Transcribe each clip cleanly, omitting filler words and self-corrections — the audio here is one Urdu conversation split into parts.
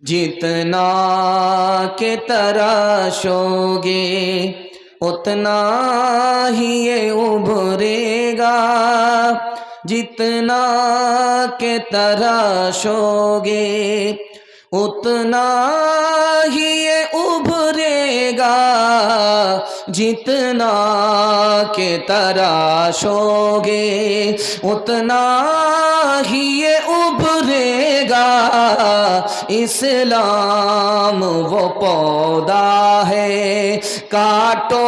جتنا کہ تراشو گے اتنا ہی یہ ابھرے گا، جتنا کہ تراشو گے اتنا ہی یہ ابھرے گا، جتنا کہ تراشو گے اتنا ہی یہ ابھرے گا۔ اسلام وہ پودا ہے کاٹو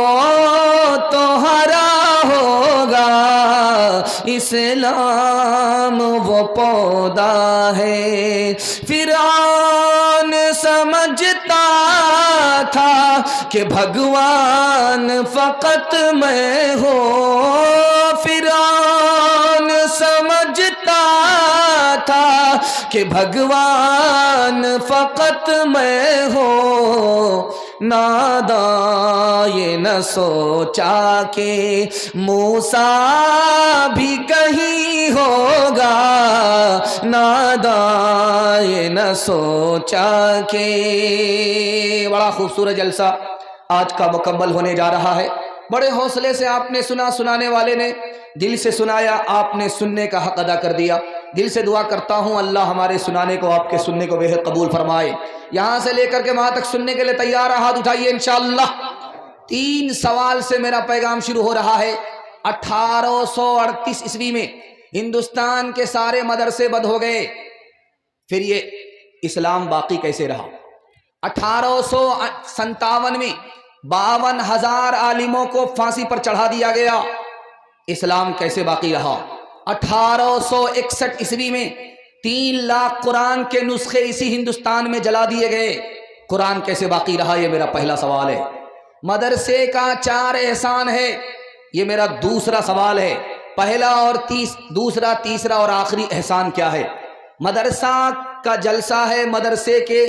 تو ہرا ہوگا، اسلام وہ پودا ہے۔ فرعون سمجھتا تھا کہ بھگوان فقط میں ہوں، فرعون سمجھتا تھا کہ بھگوان فقط میں ہوں، ناداں یہ نہ سوچا کہ موسیٰ بھی کہیں ہوگا، ناداں یہ نہ سوچا کہ۔ بڑا خوبصورت جلسہ آج کا مکمل ہونے جا رہا ہے۔ بڑے حوصلے سے آپ نے سنا، سنانے والے نے دل سے سنایا، آپ نے سننے کا حق ادا کر دیا۔ دل سے دعا کرتا ہوں اللہ ہمارے سنانے کو، آپ کے سننے کو بہت قبول فرمائے۔ یہاں سے لے کر کے وہاں تک سننے کے لیے تیار؟ ہاتھ اٹھائیے انشاءاللہ۔ 3 سوال سے میرا پیغام شروع ہو رہا ہے۔ 1838 عیسوی میں ہندوستان کے سارے مدرسے بند ہو گئے، پھر یہ اسلام باقی کیسے رہا؟ 1857 میں 52,000 عالموں کو پھانسی پر چڑھا دیا گیا، اسلام کیسے باقی رہا؟ 1861 عیسوی میں 3 لاکھ قرآن کے نسخے اسی ہندوستان میں جلا دیے گئے، قرآن کیسے باقی رہا؟ یہ میرا پہلا سوال ہے۔ مدرسے کا 4 احسان ہے، یہ میرا دوسرا سوال ہے۔ پہلا اور دوسرا، تیسرا اور آخری احسان کیا ہے؟ مدرسہ کا جلسہ ہے، مدرسے کے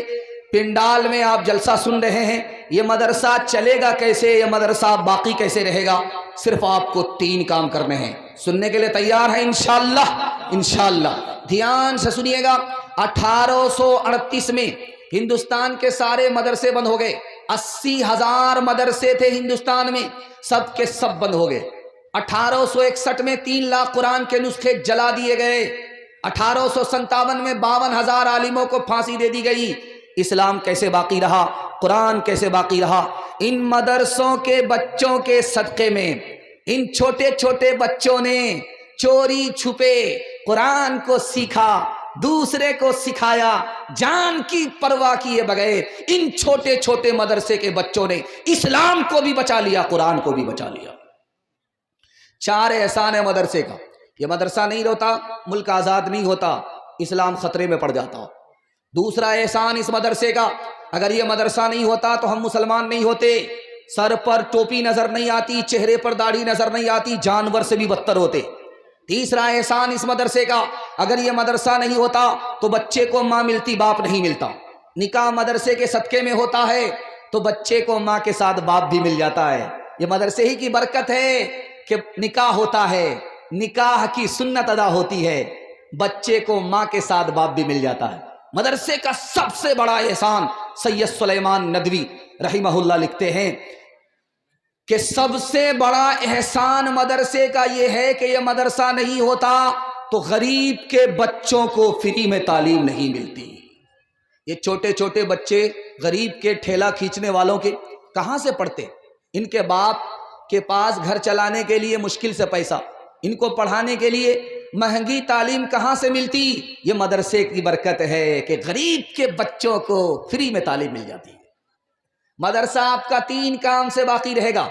پنڈال میں آپ جلسہ سن رہے ہیں، یہ مدرسہ چلے گا کیسے؟ یہ مدرسہ باقی کیسے رہے گا؟ صرف آپ کو 3 کام کرنے ہیں۔ سننے کے لیے تیار ہیں انشاءاللہ؟ انشاءاللہ دھیان سے سنیے گا۔ 1838 میں ہندوستان کے سارے مدرسے بند ہو گئے، 80,000 مدرسے تھے ہندوستان میں، سب کے سب بند ہو گئے۔ 1861 میں 3 لاکھ قرآن کے نسخے جلا دیے گئے۔ 1857 میں 52,000 عالموں کو پھانسی دے دی گئی۔ اسلام کیسے باقی رہا؟ قرآن کیسے باقی رہا؟ ان مدرسوں کے بچوں کے صدقے میں ان چھوٹے چھوٹے بچوں نے چوری چھپے قرآن کو سیکھا، دوسرے کو سکھایا، جان کی پرواہ کیے بغیر ان چھوٹے چھوٹے مدرسے کے بچوں نے اسلام کو بھی بچا لیا، قرآن کو بھی بچا لیا۔ 4 احسان ہے مدرسے کا۔ یہ مدرسہ نہیں ہوتا ملک آزاد نہیں ہوتا، اسلام خطرے میں پڑ جاتا۔ دوسرا احسان اس مدرسے کا، اگر یہ مدرسہ نہیں ہوتا تو ہم مسلمان نہیں ہوتے، سر پر ٹوپی نظر نہیں آتی، چہرے پر داڑھی نظر نہیں آتی، جانور سے بھی بدتر ہوتے۔ تیسرا احسان اس مدرسے کا، اگر یہ مدرسہ نہیں ہوتا تو بچے کو ماں ملتی، باپ نہیں ملتا۔ نکاح مدرسے کے صدقے میں ہوتا ہے تو بچے کو ماں کے ساتھ باپ بھی مل جاتا ہے۔ یہ مدرسے ہی کی برکت ہے کہ نکاح ہوتا ہے، نکاح کی سنت ادا ہوتی ہے، بچے کو ماں کے ساتھ باپ بھی مل جاتا ہے۔ مدرسے کا سب سے بڑا احسان، سید سلیمان ندوی رحمہ اللہ لکھتے ہیں کہ سب سے بڑا احسان مدرسے کا یہ ہے کہ یہ مدرسہ نہیں ہوتا تو غریب کے بچوں کو فری میں تعلیم نہیں ملتی۔ یہ چھوٹے چھوٹے بچے غریب کے ٹھیلا کھینچنے والوں کے کہاں سے پڑھتے؟ ان کے باپ کے پاس گھر چلانے کے لیے مشکل سے پیسہ، ان کو پڑھانے کے لیے مہنگی تعلیم کہاں سے ملتی؟ یہ مدرسے کی برکت ہے کہ غریب کے بچوں کو فری میں تعلیم مل جاتی ہے۔ مدرسہ آپ کا 3 کام سے باقی رہے گا۔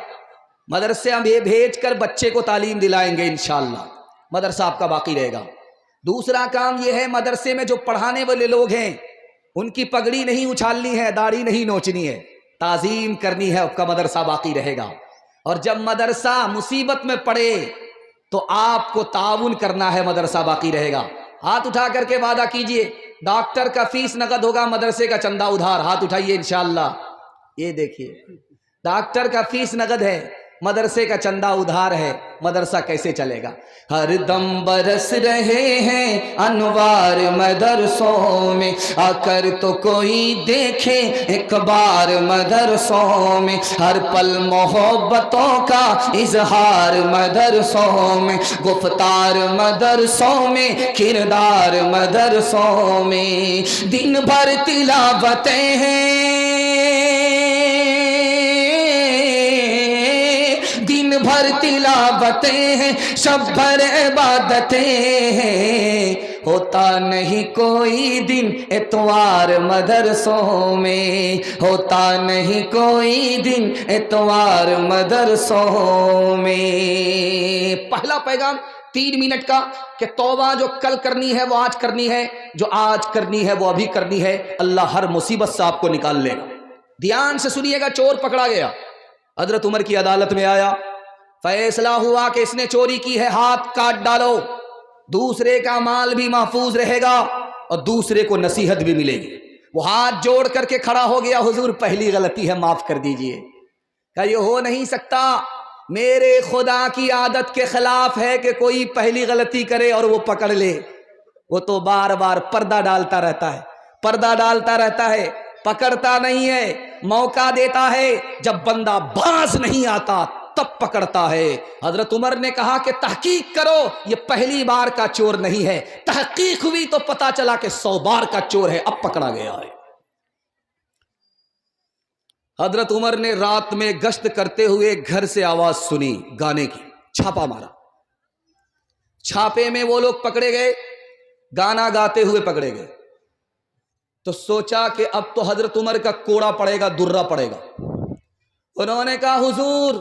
مدرسے ہم یہ بھیج کر بچے کو تعلیم دلائیں گے انشاءاللہ، مدرسہ آپ کا باقی رہے گا۔ دوسرا کام یہ ہے، مدرسے میں جو پڑھانے والے لوگ ہیں ان کی پگڑی نہیں اچھالنی ہے، داڑھی نہیں نوچنی ہے، تعظیم کرنی ہے، آپ کا مدرسہ باقی رہے گا۔ اور جب مدرسہ مصیبت میں پڑے تو آپ کو تعاون کرنا ہے، مدرسہ باقی رہے گا۔ ہاتھ اٹھا کر کے وعدہ کیجئے، ڈاکٹر کا فیس نقد ہوگا، مدرسے کا چندہ ادھار۔ ہاتھ اٹھائیے انشاءاللہ۔ یہ دیکھیے ڈاکٹر کا فیس نقد ہے، مدرسے کا چندہ ادھار ہے، مدرسہ کیسے چلے گا؟ ہر دم برس رہے ہیں انوار مدرسوں میں، آ کر تو کوئی دیکھے ایک بار مدرسوں میں، ہر پل محبتوں کا اظہار مدرسوں میں، گفتار مدرسوں میں، کردار مدرسوں میں، دن بھر تلاوتیں ہیں، بھر تلاوتیں ہیں، شب بھر عبادتیں ہیں، ہوتا نہیں کوئی دن اتوار مدرسوں میں، ہوتا نہیں کوئی دن اتوار مدرسوں میں۔ پہلا پیغام 3 منٹ کا کہ توبہ جو کل کرنی ہے وہ آج کرنی ہے، جو آج کرنی ہے وہ ابھی کرنی ہے، اللہ ہر مصیبت سے آپ کو نکال لے گا۔ دھیان سے سنیے گا، چور پکڑا گیا، حضرت عمر کی عدالت میں آیا، فیصلہ ہوا کہ اس نے چوری کی ہے، ہاتھ کاٹ ڈالو، دوسرے کا مال بھی محفوظ رہے گا اور دوسرے کو نصیحت بھی ملے گی۔ وہ ہاتھ جوڑ کر کے کھڑا ہو گیا، حضور پہلی غلطی ہے، معاف کر دیجئے۔ کہ یہ ہو نہیں سکتا، میرے خدا کی عادت کے خلاف ہے کہ کوئی پہلی غلطی کرے اور وہ پکڑ لے، وہ تو بار بار پردہ ڈالتا رہتا ہے، پردہ ڈالتا رہتا ہے، پکڑتا نہیں ہے، موقع دیتا ہے، جب بندہ باز نہیں آتا تب پکڑتا ہے۔ حضرت عمر نے کہا کہ تحقیق کرو، یہ پہلی بار کا چور نہیں ہے، تحقیق ہوئی تو پتا چلا کہ 100 بار کا چور ہے، اب پکڑا گیا ہے۔ حضرت عمر نے رات میں گشت کرتے ہوئے گھر سے آواز سنی گانے کی، چھاپا مارا، چھاپے میں وہ لوگ پکڑے گئے، گانا گاتے ہوئے پکڑے گئے، تو سوچا کہ اب تو حضرت عمر کا کوڑا پڑے گا، درہ پڑے گا۔ انہوں نے کہا حضور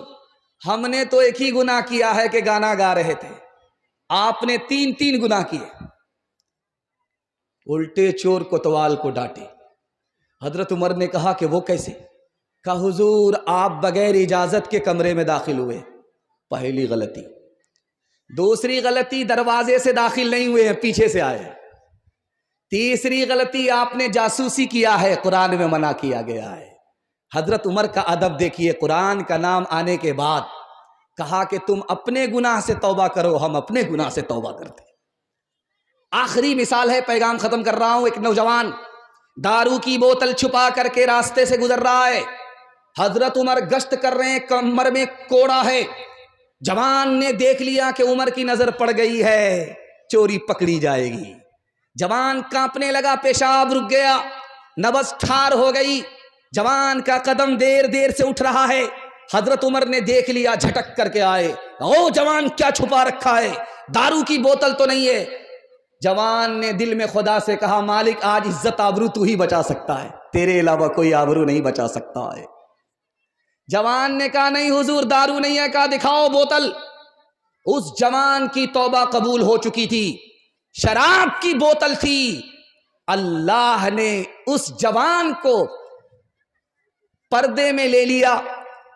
ہم نے تو ایک ہی گناہ کیا ہے کہ گانا گا رہے تھے، آپ نے 3 گناہ کیے۔ الٹے چور کوتوال کو ڈانٹے۔ حضرت عمر نے کہا کہ وہ کیسے؟ کہا حضور آپ بغیر اجازت کے کمرے میں داخل ہوئے، پہلی غلطی۔ دوسری غلطی، دروازے سے داخل نہیں ہوئے ہیں، پیچھے سے آئے۔ تیسری غلطی، آپ نے جاسوسی کیا ہے، قرآن میں منع کیا گیا ہے۔ حضرت عمر کا ادب دیکھیے، قرآن کا نام آنے کے بعد کہا کہ تم اپنے گناہ سے توبہ کرو، ہم اپنے گناہ سے توبہ کرتے۔ آخری مثال ہے، پیغام ختم کر رہا ہوں۔ ایک نوجوان دارو کی بوتل چھپا کر کے راستے سے گزر رہا ہے، حضرت عمر گشت کر رہے ہیں، کمر میں کوڑا ہے، جوان نے دیکھ لیا کہ عمر کی نظر پڑ گئی ہے، چوری پکڑی جائے گی۔ جوان کانپنے لگا، پیشاب رک گیا، نبض ٹھار ہو گئی، جوان کا قدم دیر دیر سے اٹھ رہا ہے۔ حضرت عمر نے دیکھ لیا، جھٹک کر کے آئے، او جوان کیا چھپا رکھا ہے، دارو کی بوتل تو نہیں ہے؟ جوان نے دل میں خدا سے کہا مالک آج عزت آبرو تو ہی بچا سکتا ہے، تیرے علاوہ کوئی آبرو نہیں بچا سکتا ہے۔ جوان نے کہا نہیں حضور دارو نہیں ہے، کہا دکھاؤ بوتل۔ اس جوان کی توبہ قبول ہو چکی تھی، شراب کی بوتل تھی۔ اللہ نے اس جوان کو پردے میں لے لیا،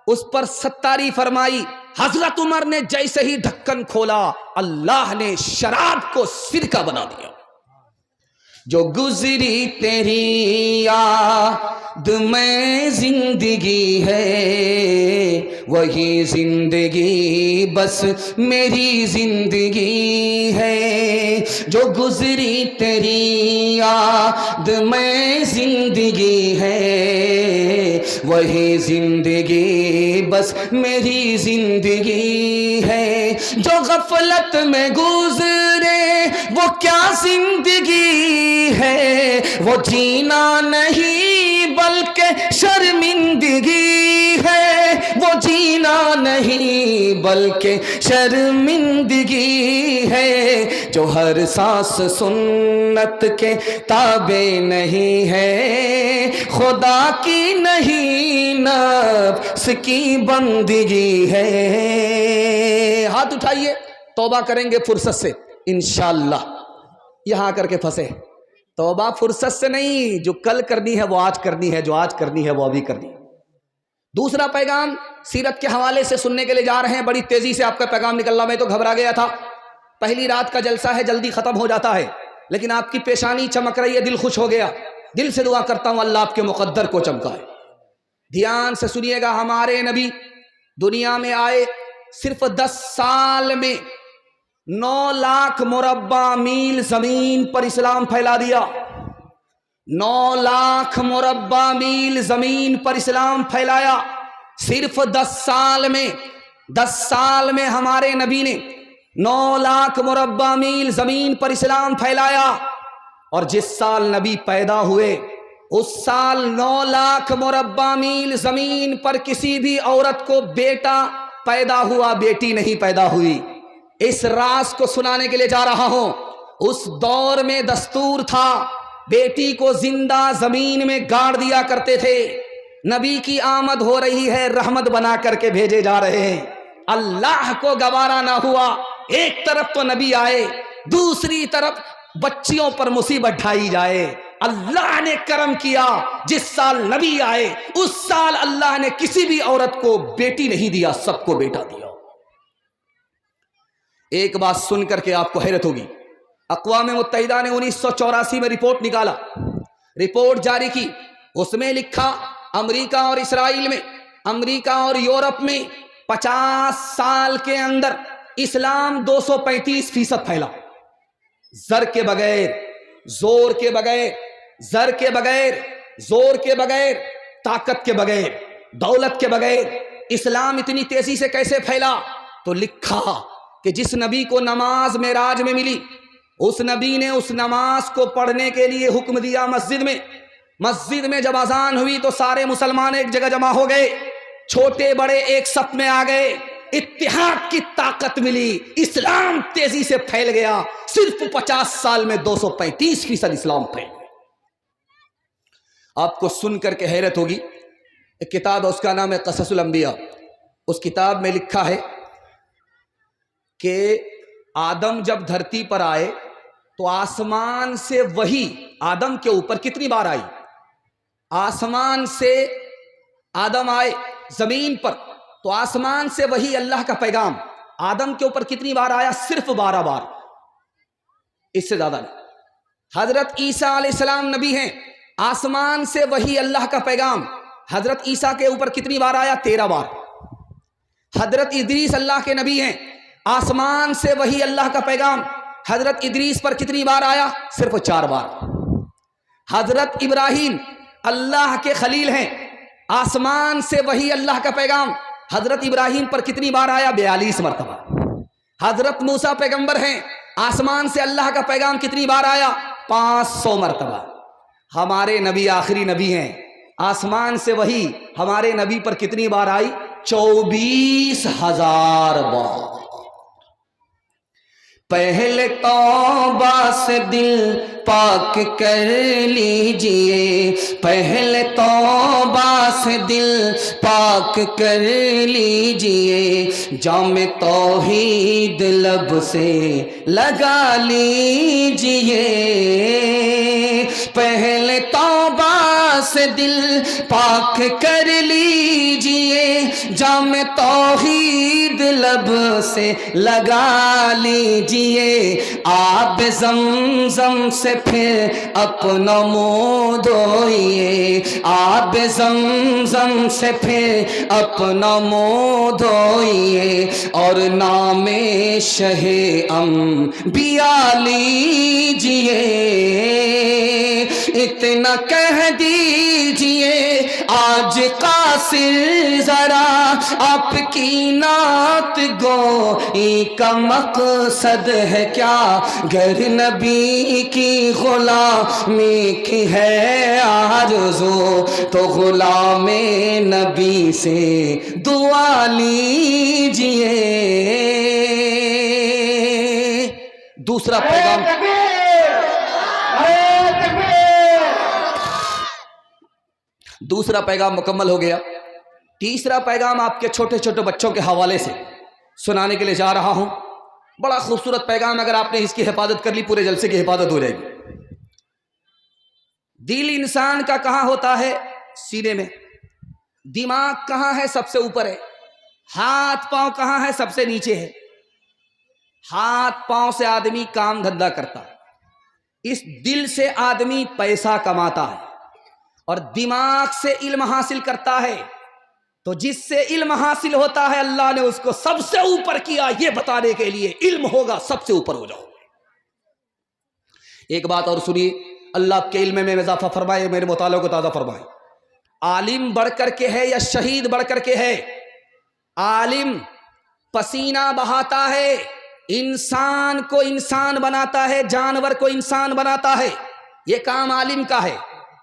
اس پر ستاری فرمائی۔ حضرت عمر نے جیسے ہی ڈھکن کھولا، اللہ نے شراب کو سرکہ بنا دیا۔ جو گزری تیری یاد میں زندگی ہے، وہی زندگی بس میری زندگی ہے۔ جو گزری تیری یاد میں زندگی ہے، وہی زندگی بس میری زندگی ہے۔ جو غفلت میں گزرے وہ کیا زندگی ہے، وہ جینا نہیں بلکہ شرمندگی ہے، وہ جینا نہیں بلکہ شرمندگی ہے۔ جو ہر سانس سنت کے تابع نہیں ہے، خدا کی نہیں نفس کی بندگی ہے۔ ہاتھ اٹھائیے، توبہ کریں گے فرصت سے انشاءاللہ۔ یہاں آ کر کے پھنسے، توبہ فرصت سے نہیں، جو کل کرنی ہے وہ آج کرنی ہے، جو آج کرنی ہے وہ ابھی کرنی ہے۔ دوسرا پیغام سیرت کے حوالے سے سننے کے لیے جا رہے ہیں، بڑی تیزی سے آپ کا پیغام نکل رہا، میں تو گھبرا گیا تھا۔ پہلی رات کا جلسہ ہے، جلدی ختم ہو جاتا ہے، لیکن آپ کی پیشانی چمک رہی ہے، دل خوش ہو گیا۔ دل سے دعا کرتا ہوں اللہ آپ کے مقدر کو چمکائے۔ دھیان سے سنیے گا، ہمارے نبی دنیا میں آئے صرف 10 سال میں 9 لاکھ مربع میل زمین پر اسلام پھیلا دیا. 9 لاکھ مربع میل زمین پر اسلام پھیلایا صرف 10 سال میں. 10 سال میں ہمارے نبی نے 9 لاکھ مربع میل زمین پر اسلام پھیلایا. اور جس سال نبی پیدا ہوئے اس سال 9 لاکھ مربع میل زمین پر کسی بھی عورت کو بیٹا پیدا ہوا، بیٹی نہیں پیدا ہوئی. اس راز کو سنانے کے لیے جا رہا ہوں. اس دور میں دستور تھا بیٹی کو زندہ زمین میں گاڑ دیا کرتے تھے. نبی کی آمد ہو رہی ہے، رحمت بنا کر کے بھیجے جا رہے ہیں. اللہ کو گوارا نہ ہوا، ایک طرف تو نبی آئے، دوسری طرف بچیوں پر مصیبت ڈھائی جائے. اللہ نے کرم کیا، جس سال نبی آئے اس سال اللہ نے کسی بھی عورت کو بیٹی نہیں دیا، سب کو بیٹا دیا. ایک بات سن کر کے آپ کو حیرت ہوگی. اقوام متحدہ نے 1984 میں رپورٹ نکالا، رپورٹ جاری کی. اس میں لکھا امریکہ اور اسرائیل میں، امریکہ اور یورپ میں 50 سال کے اندر اسلام 235% پھیلا. زر کے بغیر، زور کے بغیر، زر کے بغیر، زور کے بغیر، طاقت کے بغیر، دولت کے بغیر اسلام اتنی تیزی سے کیسے پھیلا؟ تو لکھا کہ جس نبی کو نماز معراج میں ملی، اس نبی نے اس نماز کو پڑھنے کے لیے حکم دیا مسجد میں. مسجد میں جب اذان ہوئی تو سارے مسلمان ایک جگہ جمع ہو گئے، چھوٹے بڑے ایک صف میں آ گئے. اتحاد کی طاقت ملی، اسلام تیزی سے پھیل گیا. صرف 50 سال میں 235% اسلام پھیل گیا. آپ کو سن کر کے حیرت ہوگی. ایک کتاب ہے، اس کا نام ہے قصص الانبیاء. اس کتاب میں لکھا ہے کہ آدم جب دھرتی پر آئے تو آسمان سے وہی آدم کے اوپر کتنی بار آئی؟ آسمان سے آدم آئے زمین پر تو آسمان سے وہی اللہ کا پیغام آدم کے اوپر کتنی بار آیا؟ صرف 12 بار، اس سے زیادہ نہیں. حضرت عیسیٰ علیہ السلام نبی ہیں، آسمان سے وہی اللہ کا پیغام حضرت عیسیٰ کے اوپر کتنی بار آیا؟ 13 بار. حضرت ادریس اللہ کے نبی ہیں، آسمان سے وہی اللہ کا پیغام حضرت ادریس پر کتنی بار آیا؟ صرف 4 بار. حضرت ابراہیم اللہ کے خلیل ہیں، آسمان سے وہی اللہ کا پیغام حضرت ابراہیم پر کتنی بار آیا؟ 42 مرتبہ. حضرت موسیٰ پیغمبر ہیں، آسمان سے اللہ کا پیغام کتنی بار آیا؟ 500 مرتبہ. ہمارے نبی آخری نبی ہیں، آسمان سے وہی ہمارے نبی پر کتنی بار آئی؟ 24,000 بار. پہلے توبہ سے دل پاک کر لیجئے، پہلے توبہ سے دل پاک کر لیجئے، جام توحید لب سے لگا لیجئے. پہلے توبہ سے دل پاک کر لیجئے، جام توحید لب سے لگا لیجئے. آب زمزم سے پھر اپنا منہ دھوئیے، آب زمزم سے پھر اپنا منہ دھوئیے، اور نام شہ انبیاء لیجئے. اتنا کہہ دیجئے آج قاصر ذرا، آپ کی نعت گوئی کا مقصد ہے کیا؟ گر نبی کی غلامی کی ہے آرزو، تو غلام نبی سے دعا لیجئے. دوسرا پیغام، دوسرا پیغام مکمل ہو گیا. تیسرا پیغام آپ کے چھوٹے چھوٹے بچوں کے حوالے سے سنانے کے لیے جا رہا ہوں. بڑا خوبصورت پیغام، اگر آپ نے اس کی حفاظت کر لی پورے جلسے کی حفاظت ہو جائے گی. دل انسان کا کہاں ہوتا ہے؟ سینے میں. دماغ کہاں ہے؟ سب سے اوپر ہے. ہاتھ پاؤں کہاں ہے؟ سب سے نیچے ہے. ہاتھ پاؤں سے آدمی کام دھندا کرتا ہے، اس دل سے آدمی پیسہ کماتا ہے، اور دماغ سے علم حاصل کرتا ہے. تو جس سے علم حاصل ہوتا ہے اللہ نے اس کو سب سے اوپر کیا، یہ بتانے کے لیے علم ہوگا سب سے اوپر ہو جاؤ۔ ایک بات اور سنیے، اللہ کے علم میں اضافہ فرمائے، میرے مطالعہ کو تازہ فرمائے۔ عالم بڑھ کر کے ہے یا شہید بڑھ کر کے ہے؟ عالم پسینہ بہاتا ہے، انسان کو انسان بناتا ہے، جانور کو انسان بناتا ہے، یہ کام عالم کا ہے۔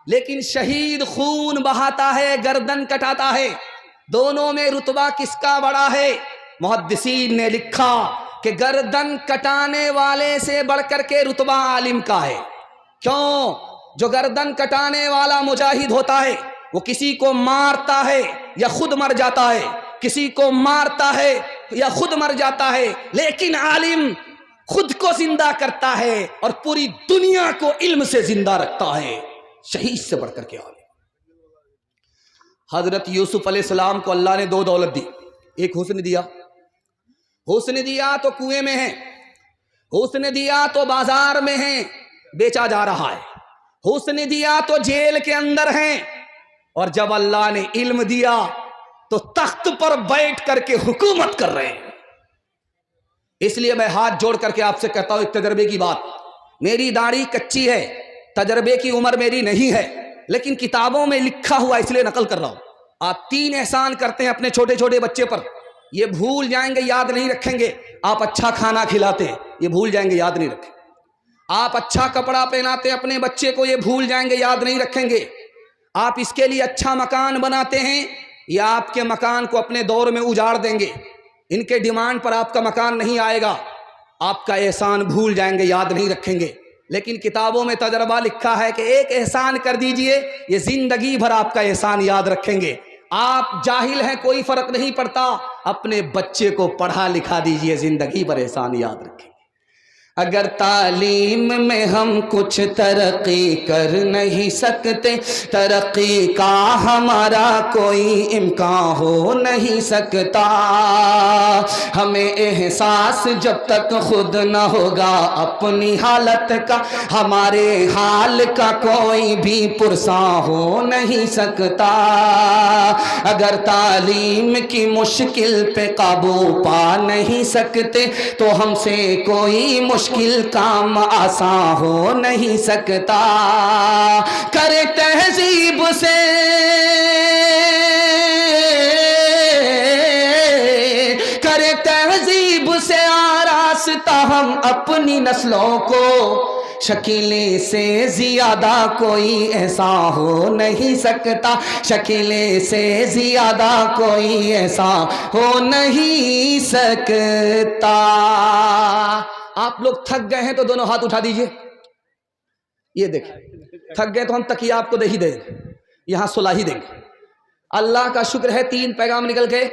لیکن شہید خون بہاتا ہے، گردن کٹاتا ہے۔ دونوں میں رتبہ کس کا بڑا ہے؟ محدثین نے لکھا کہ گردن کٹانے والے سے بڑھ کر کے رتبہ عالم کا ہے۔ کیوں؟ جو گردن کٹانے والا مجاہد ہوتا ہے وہ کسی کو مارتا ہے یا خود مر جاتا ہے، کسی کو مارتا ہے یا خود مر جاتا ہے، لیکن عالم خود کو زندہ کرتا ہے اور پوری دنیا کو علم سے زندہ رکھتا ہے۔ شہید سے بڑھ کر کے عالم۔ حضرت یوسف علیہ السلام کو اللہ نے دو دولت دی، ایک حسن دیا، حسن دیا تو کنویں میں ہے، حسن دیا تو بازار میں ہے، بیچا جا رہا ہے، حسن دیا تو جیل کے اندر ہے، اور جب اللہ نے علم دیا تو تخت پر بیٹھ کر کے حکومت کر رہے ہیں۔ اس لیے میں ہاتھ جوڑ کر کے آپ سے کہتا ہوں ایک تجربے کی بات، میری داڑھی کچی ہے، تجربے کی عمر میری نہیں ہے، لیکن کتابوں میں لکھا ہوا اس لیے نقل کر رہا ہوں۔ آپ 3 احسان کرتے ہیں اپنے چھوٹے چھوٹے بچے پر، یہ بھول جائیں گے، یاد نہیں رکھیں گے۔ آپ اچھا کھانا کھلاتے ہیں، یہ بھول جائیں گے، یاد نہیں رکھیں۔ آپ اچھا کپڑا پہناتے ہیں اپنے بچے کو، یہ بھول جائیں گے، یاد نہیں رکھیں گے۔ آپ اس کے لیے اچھا مکان بناتے ہیں، یہ آپ کے مکان کو اپنے دور میں اجاڑ دیں گے، ان کے ڈیمانڈ پر آپ کا مکان نہیں آئے گا۔ آپ کا احسان بھول جائیں گے، یاد نہیں رکھیں گے۔ لیکن کتابوں میں تجربہ لکھا ہے کہ ایک احسان کر دیجئے، یہ زندگی بھر آپ کا احسان یاد رکھیں گے۔ آپ جاہل ہیں، کوئی فرق نہیں پڑتا، اپنے بچے کو پڑھا لکھا دیجئے، زندگی بھر احسان یاد رکھیں گے۔ اگر تعلیم میں ہم کچھ ترقی کر نہیں سکتے، ترقی کا ہمارا کوئی امکان ہو نہیں سکتا۔ ہمیں احساس جب تک خود نہ ہوگا اپنی حالت کا، ہمارے حال کا کوئی بھی پرساں ہو نہیں سکتا۔ اگر تعلیم کی مشکل پہ قابو پا نہیں سکتے تو ہم سے کوئی مشکل کام آسان ہو نہیں سکتا۔ کرے تہذیب سے آراستہ ہم اپنی نسلوں کو، شکیلیں سے زیادہ کوئی ایسا ہو نہیں سکتا، شکیلیں سے زیادہ کوئی ایسا ہو نہیں سکتا۔ آپ لوگ تھک گئے ہیں تو دونوں ہاتھ اٹھا دیجئے، یہ دیکھیں تھک گئے تو ہم تکیہ آپ کو دے ہی دیں گے، یہاں سلا ہی دیں گے۔ اللہ کا شکر ہے 3 پیغام نکل گئے،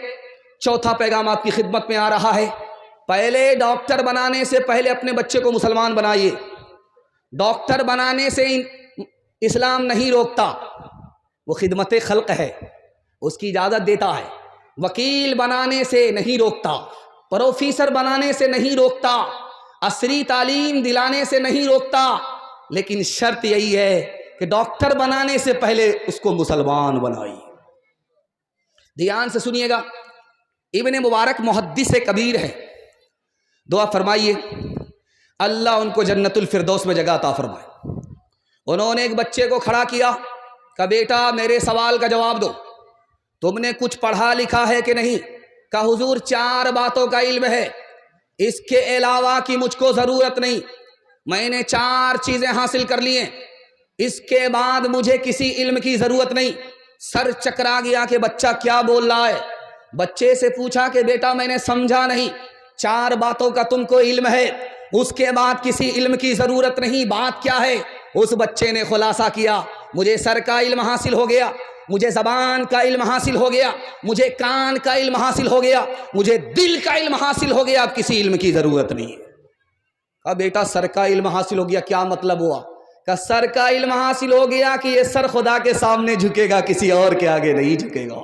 4تھا پیغام آپ کی خدمت میں آ رہا ہے۔ پہلے ڈاکٹر بنانے سے پہلے اپنے بچے کو مسلمان بنائیے۔ ڈاکٹر بنانے سے اسلام نہیں روکتا، وہ خدمت خلق ہے، اس کی اجازت دیتا ہے۔ وکیل بنانے سے نہیں روکتا، پروفیسر بنانے سے نہیں روکتا، عصری تعلیم دلانے سے نہیں روکتا، لیکن شرط یہی ہے کہ ڈاکٹر بنانے سے پہلے اس کو مسلمان بنائیے۔ دھیان سے سنیے گا، ابن مبارک محدث کبیر ہے، دعا فرمائیے اللہ ان کو جنت الفردوس میں جگہ عطا فرمائے۔ انہوں نے ایک بچے کو کھڑا کیا کہ بیٹا میرے سوال کا جواب دو، تم نے کچھ پڑھا لکھا ہے کہ نہیں؟ کہا حضور 4 باتوں کا علم ہے، اس کے علاوہ کی مجھ کو ضرورت نہیں، میں نے 4 چیزیں حاصل کر لی ہیں، اس کے بعد مجھے کسی علم کی ضرورت نہیں۔ سر چکرا گیا کہ بچہ کیا بول رہا ہے۔ بچے سے پوچھا کہ بیٹا میں نے سمجھا نہیں، 4 باتوں کا تم کو علم ہے، اس کے بعد کسی علم کی ضرورت نہیں، بات کیا ہے؟ اس بچے نے خلاصہ کیا، مجھے سر کا علم حاصل ہو گیا، مجھے زبان کا علم حاصل ہو گیا، مجھے کان کا علم حاصل ہو گیا، مجھے دل کا علم حاصل ہو گیا، اب کسی علم کی ضرورت نہیں ہے۔ کہا بیٹا سر کا علم حاصل ہو گیا، کیا مطلب ہوا؟ کہ سر کا علم حاصل ہو گیا کہ یہ سر خدا کے سامنے جھکے گا، کسی اور کے آگے نہیں جھکے گا۔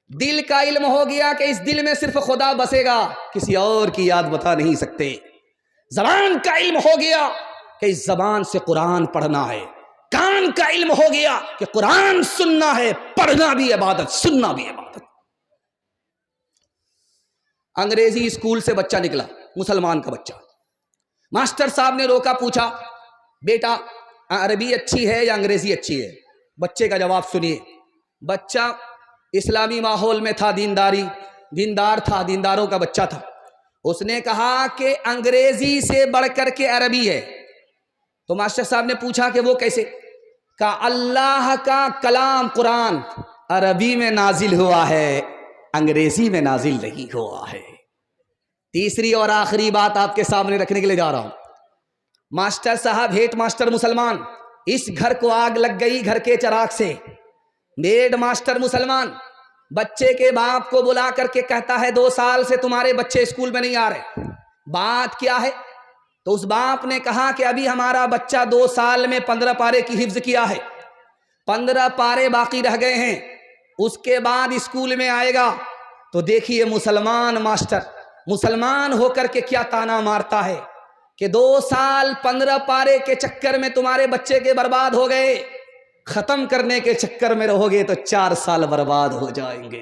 دل کا علم ہو گیا کہ اس دل میں صرف خدا بسے گا، کسی اور کی یاد بتا نہیں سکتے۔ زبان کا علم ہو گیا کہ اس زبان سے قرآن پڑھنا ہے۔ کان قرآن کا علم ہو گیا کہ قرآن سننا ہے، پڑھنا بھی عبادت، سننا بھی عبادت۔ انگریزی اسکول سے بچہ نکلا، مسلمان کا بچہ، ماسٹر صاحب نے روکا، پوچھا بیٹا عربی اچھی ہے یا انگریزی اچھی ہے؟ بچے کا جواب سنیے۔ بچہ اسلامی ماحول میں تھا، دیندار تھا، دینداروں کا بچہ تھا۔ اس نے کہا کہ انگریزی سے بڑھ کر کے عربی ہے۔ تو ماسٹر صاحب نے پوچھا کہ وہ کیسے؟ کہا اللہ کا کلام قرآن عربی میں نازل ہوا ہے، انگریزی میں نازل نہیں ہوا ہے۔ تیسری اور آخری بات آپ کے سامنے رکھنے کے لیے جا رہا ہوں۔ ماسٹر صاحب ہیڈ ماسٹر مسلمان، اس گھر کو آگ لگ گئی گھر کے چراغ سے۔ ہیڈ ماسٹر مسلمان بچے کے باپ کو بلا کر کے کہتا ہے 2 سال سے تمہارے بچے اسکول میں نہیں آ رہے، بات کیا ہے؟ تو اس باپ نے کہا کہ ابھی ہمارا بچہ 2 سال میں 15 پارے کی حفظ کیا ہے، 15 پارے باقی رہ گئے ہیں، اس کے بعد اسکول میں آئے گا۔ تو دیکھیے مسلمان ماسٹر مسلمان ہو کر کے کیا تانا مارتا ہے کہ 2 سال 15 پارے کے چکر میں تمہارے بچے کے برباد ہو گئے، ختم کرنے کے چکر میں رہو گے تو 4 سال برباد ہو جائیں گے۔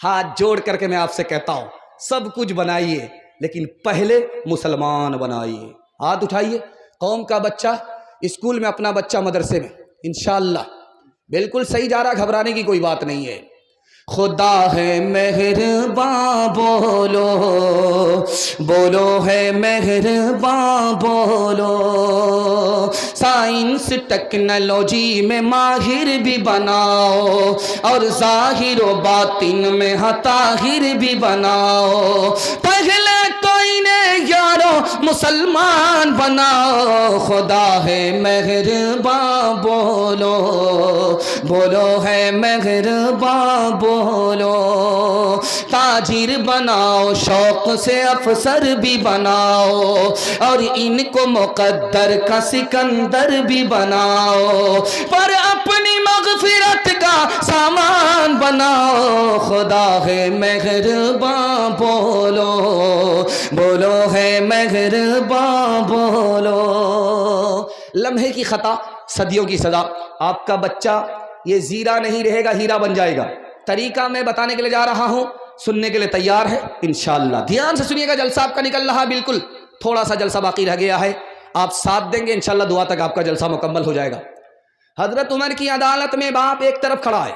ہاتھ جوڑ کر کے میں آپ سے کہتا ہوں سب کچھ بنائیے لیکن پہلے مسلمان بنائیے۔ ہاتھ اٹھائیے، قوم کا بچہ اسکول میں، اپنا بچہ مدرسے میں، انشاءاللہ بالکل صحیح جا رہا، گھبرانے کی کوئی بات نہیں ہے۔ خدا ہے مہرباں بولو، بولو ہے مہرباں بولو، سائنس ٹیکنالوجی میں ماہر بھی بناؤ اور ظاہر و باطن میں طاہر بھی بناؤ، پہلے تو انہیں یارو مسلمان بناؤ۔ خدا ہے مہرباں بولو، بولو ہے مہرباں بولو، تاجر بناؤ شوق سے افسر بھی بناؤ اور ان کو مقدر کا سکندر بھی بناؤ، پر اپنی مغفرت کا سامان بناؤ۔ خدا ہے مہرباں بولو، بولو ہے مہرباں بولو۔ لمحے کی خطا صدیوں کی سزا۔ آپ کا بچہ یہ زیرہ نہیں رہے گا، ہیرا بن جائے گا۔ طریقہ میں بتانے کے لیے جا رہا ہوں، سننے کے لیے تیار ہے انشاءاللہ؟ دھیان سے سنیے گا، جلسہ آپ کا نکل رہا، بالکل تھوڑا سا جلسہ باقی رہ گیا ہے، آپ ساتھ دیں گے انشاءاللہ دعا تک آپ کا جلسہ مکمل ہو جائے گا۔ حضرت عمر کی عدالت میں باپ ایک طرف کھڑا ہے،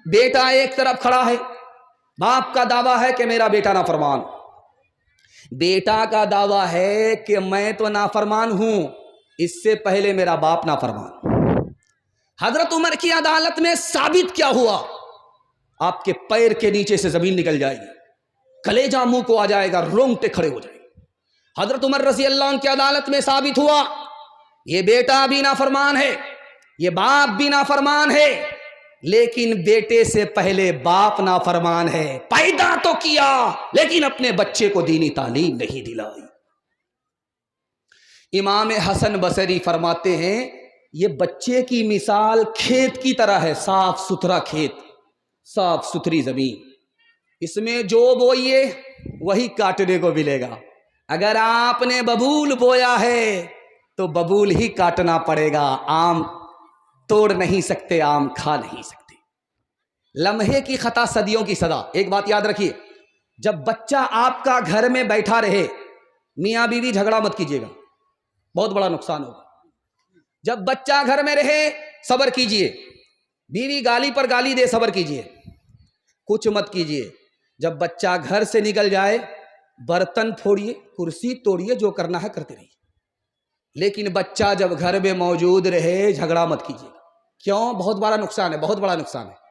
بیٹا ایک طرف کھڑا ہے۔ باپ کا دعویٰ ہے کہ میرا بیٹا نافرمان، بیٹا کا دعویٰ ہے کہ میں تو نافرمان ہوں، اس سے پہلے میرا باپ نافرمان۔ حضرت عمر کی عدالت میں ثابت کیا ہوا؟ آپ کے پیر کے نیچے سے زمین نکل جائے گی، کلیجہ منہ کو آ جائے گا، رونگٹے کھڑے ہو جائیں گے۔ حضرت عمر رضی اللہ عنہ کی عدالت میں ثابت ہوا یہ بیٹا بھی نافرمان ہے، یہ باپ بھی نافرمان ہے، لیکن بیٹے سے پہلے باپ نافرمان ہے، پیدا تو کیا لیکن اپنے بچے کو دینی تعلیم نہیں دلائی۔ امام حسن بصری فرماتے ہیں یہ بچے کی مثال کھیت کی طرح ہے، صاف ستھرا کھیت، صاف ستھری زمین، اس میں جو بوئیے وہی کاٹنے کو ملے گا۔ اگر آپ نے ببول بویا ہے تو ببول ہی کاٹنا پڑے گا، آم توڑ نہیں سکتے، آم کھا نہیں سکتے۔ لمحے کی خطا صدیوں کی سزا۔ ایک بات یاد رکھیے، جب بچہ آپ کا گھر میں بیٹھا رہے، میاں بیوی جھگڑا مت کیجیے گا، بہت بڑا نقصان ہوگا۔ جب بچہ گھر میں رہے صبر کیجئے، بیوی گالی پر گالی دے صبر کیجئے، کچھ مت کیجئے۔ جب بچہ گھر سے نکل جائے برتن پھوڑیے، کرسی توڑیے، جو کرنا ہے کرتے رہیے، لیکن بچہ جب گھر میں موجود رہے جھگڑا مت کیجیے۔ کیوں؟ بہت بڑا نقصان ہے، بہت بڑا نقصان ہے۔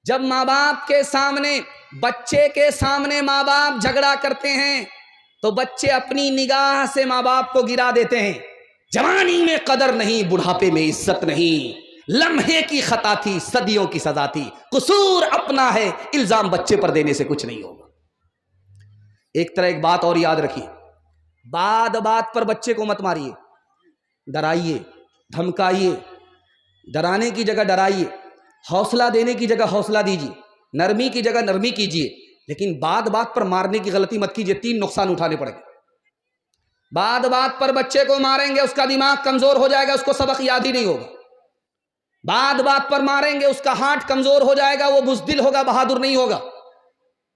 جب ماں باپ کے سامنے، بچے کے سامنے ماں باپ جھگڑا کرتے ہیں تو بچے اپنی نگاہ سے ماں باپ کو گرا دیتے ہیں۔ جوانی میں قدر نہیں، بڑھاپے میں عزت نہیں۔ لمحے کی خطا تھی، صدیوں کی سزا تھی، قصور اپنا ہے، الزام بچے پر دینے سے کچھ نہیں ہوگا۔ ایک بات اور یاد رکھیے، بات پر بچے کو مت ماریے، ڈرائیے، دھمکائیے، ڈرانے کی جگہ ڈرائیے، حوصلہ دینے کی جگہ حوصلہ دیجیے، نرمی کی جگہ نرمی کیجیے، لیکن بات پر مارنے کی غلطی مت کیجیے، 3 نقصان اٹھانے پڑیں گے۔ بات بات پر بچے کو ماریں گے، اس کا دماغ کمزور ہو جائے گا، اس کو سبق یاد ہی نہیں ہوگا. بات بات پر ماریں گے، اس کا ہارٹ کمزور ہو جائے گا، وہ بزدل ہوگا، بہادر نہیں ہوگا.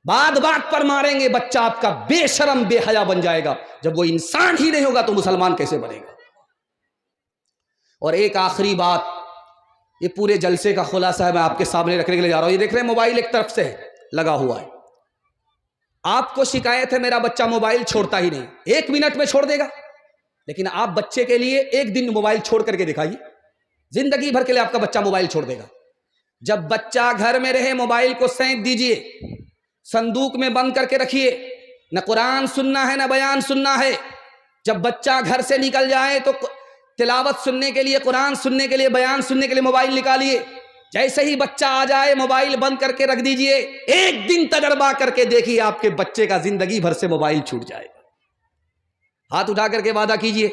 بات بات پر ماریں گے، بچہ آپ کا بے شرم بے حیا بن جائے گا. جب وہ انسان ہی نہیں ہوگا تو مسلمان کیسے بنے گا؟ اور ایک آخری بات، یہ پورے جلسے کا خلاصہ ہے، میں آپ کے سامنے رکھنے کے لیے جا رہا ہوں. یہ دیکھ رہے ہیں موبائل ایک طرف سے لگا ہوا ہے. آپ کو شکایت ہے میرا بچہ موبائل چھوڑتا ہی نہیں. 1 منٹ میں چھوڑ دے گا، لیکن آپ بچے کے لیے 1 دن موبائل چھوڑ کر کے دکھائیے، زندگی بھر کے لیے آپ کا بچہ موبائل چھوڑ دے گا. جب بچہ گھر میں رہے موبائل کو سینک دیجئے، صندوق میں بند کر کے رکھیے. نہ قرآن سننا ہے نہ بیان سننا ہے. جب بچہ گھر سے نکل جائے تو تلاوت سننے کے لیے، قرآن سننے کے لیے، بیان سننے کے لیے موبائل نکالیے. جیسے ہی بچہ آ جائے موبائل بند کر کے رکھ دیجئے. 1 دن تجربہ کر کے دیکھیے، آپ کے بچے کا زندگی بھر سے موبائل چھوٹ جائے گا. ہاتھ اٹھا کر کے وعدہ کیجئے،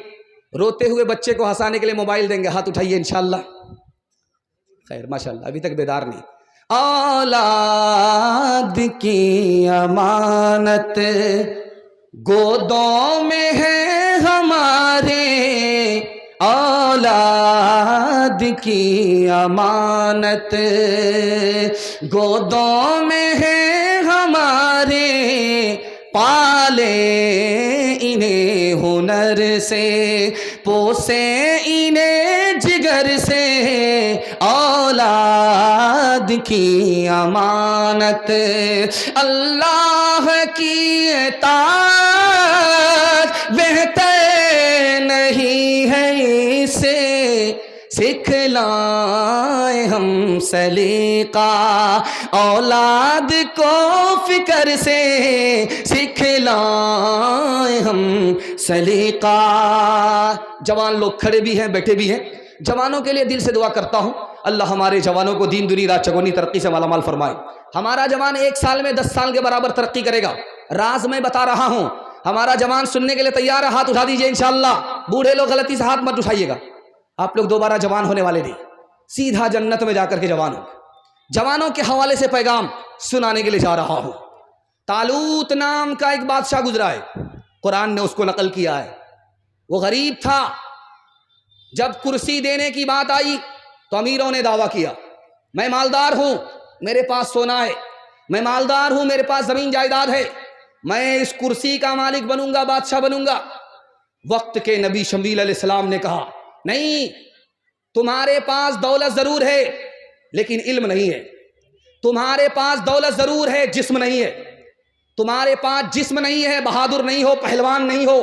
روتے ہوئے بچے کو ہنسانے کے لیے موبائل دیں گے. ہاتھ اٹھائیے انشاءاللہ. خیر ماشاءاللہ، ابھی تک بیدار نہیں. اولاد کی امانت گودوں میں ہے ہمارے، اولاد کی امانت گودوں میں ہے ہمارے، پالے انہیں ہنر سے، پوسے انہیں جگر سے، اولاد کی امانت اللہ کی اطاعت بہتر نہیں ہے اسے، سکھلائیں ہم سلیقہ اولاد کو فکر سے، سکھلائیں ہم سلیقہ. جوان لوگ کھڑے بھی ہیں بیٹھے بھی ہیں، جوانوں کے لیے دل سے دعا کرتا ہوں اللہ ہمارے جوانوں کو دین دنیا رات چگونی ترقی سے مالا مال فرمائے. ہمارا جوان 1 سال میں 10 سال کے برابر ترقی کرے گا. راز میں بتا رہا ہوں، ہمارا جوان سننے کے لیے تیار ہے؟ ہاتھ اٹھا دیجئے انشاءاللہ. بوڑھے لوگ غلطی سے ہاتھ مت اٹھائیے گا، آپ لوگ دوبارہ جوان ہونے والے نہیں، سیدھا جنت میں جا کر کے جوان ہوں. جوانوں کے حوالے سے پیغام سنانے کے لیے جا رہا ہوں. طالوت نام کا ایک بادشاہ گزرا ہے، قرآن نے اس کو نقل کیا ہے. وہ غریب تھا. جب کرسی دینے کی بات آئی تو امیروں نے دعویٰ کیا، میں مالدار ہوں، میرے پاس سونا ہے، میں مالدار ہوں، میرے پاس زمین جائیداد ہے، میں اس کرسی کا مالک بنوں گا، بادشاہ بنوں گا. وقت کے نبی شمیل علیہ السلام نے کہا نہیں، تمہارے پاس دولت ضرور ہے لیکن علم نہیں ہے. تمہارے پاس دولت ضرور ہے، جسم نہیں ہے. تمہارے پاس جسم نہیں ہے، بہادر نہیں ہو، پہلوان نہیں ہو.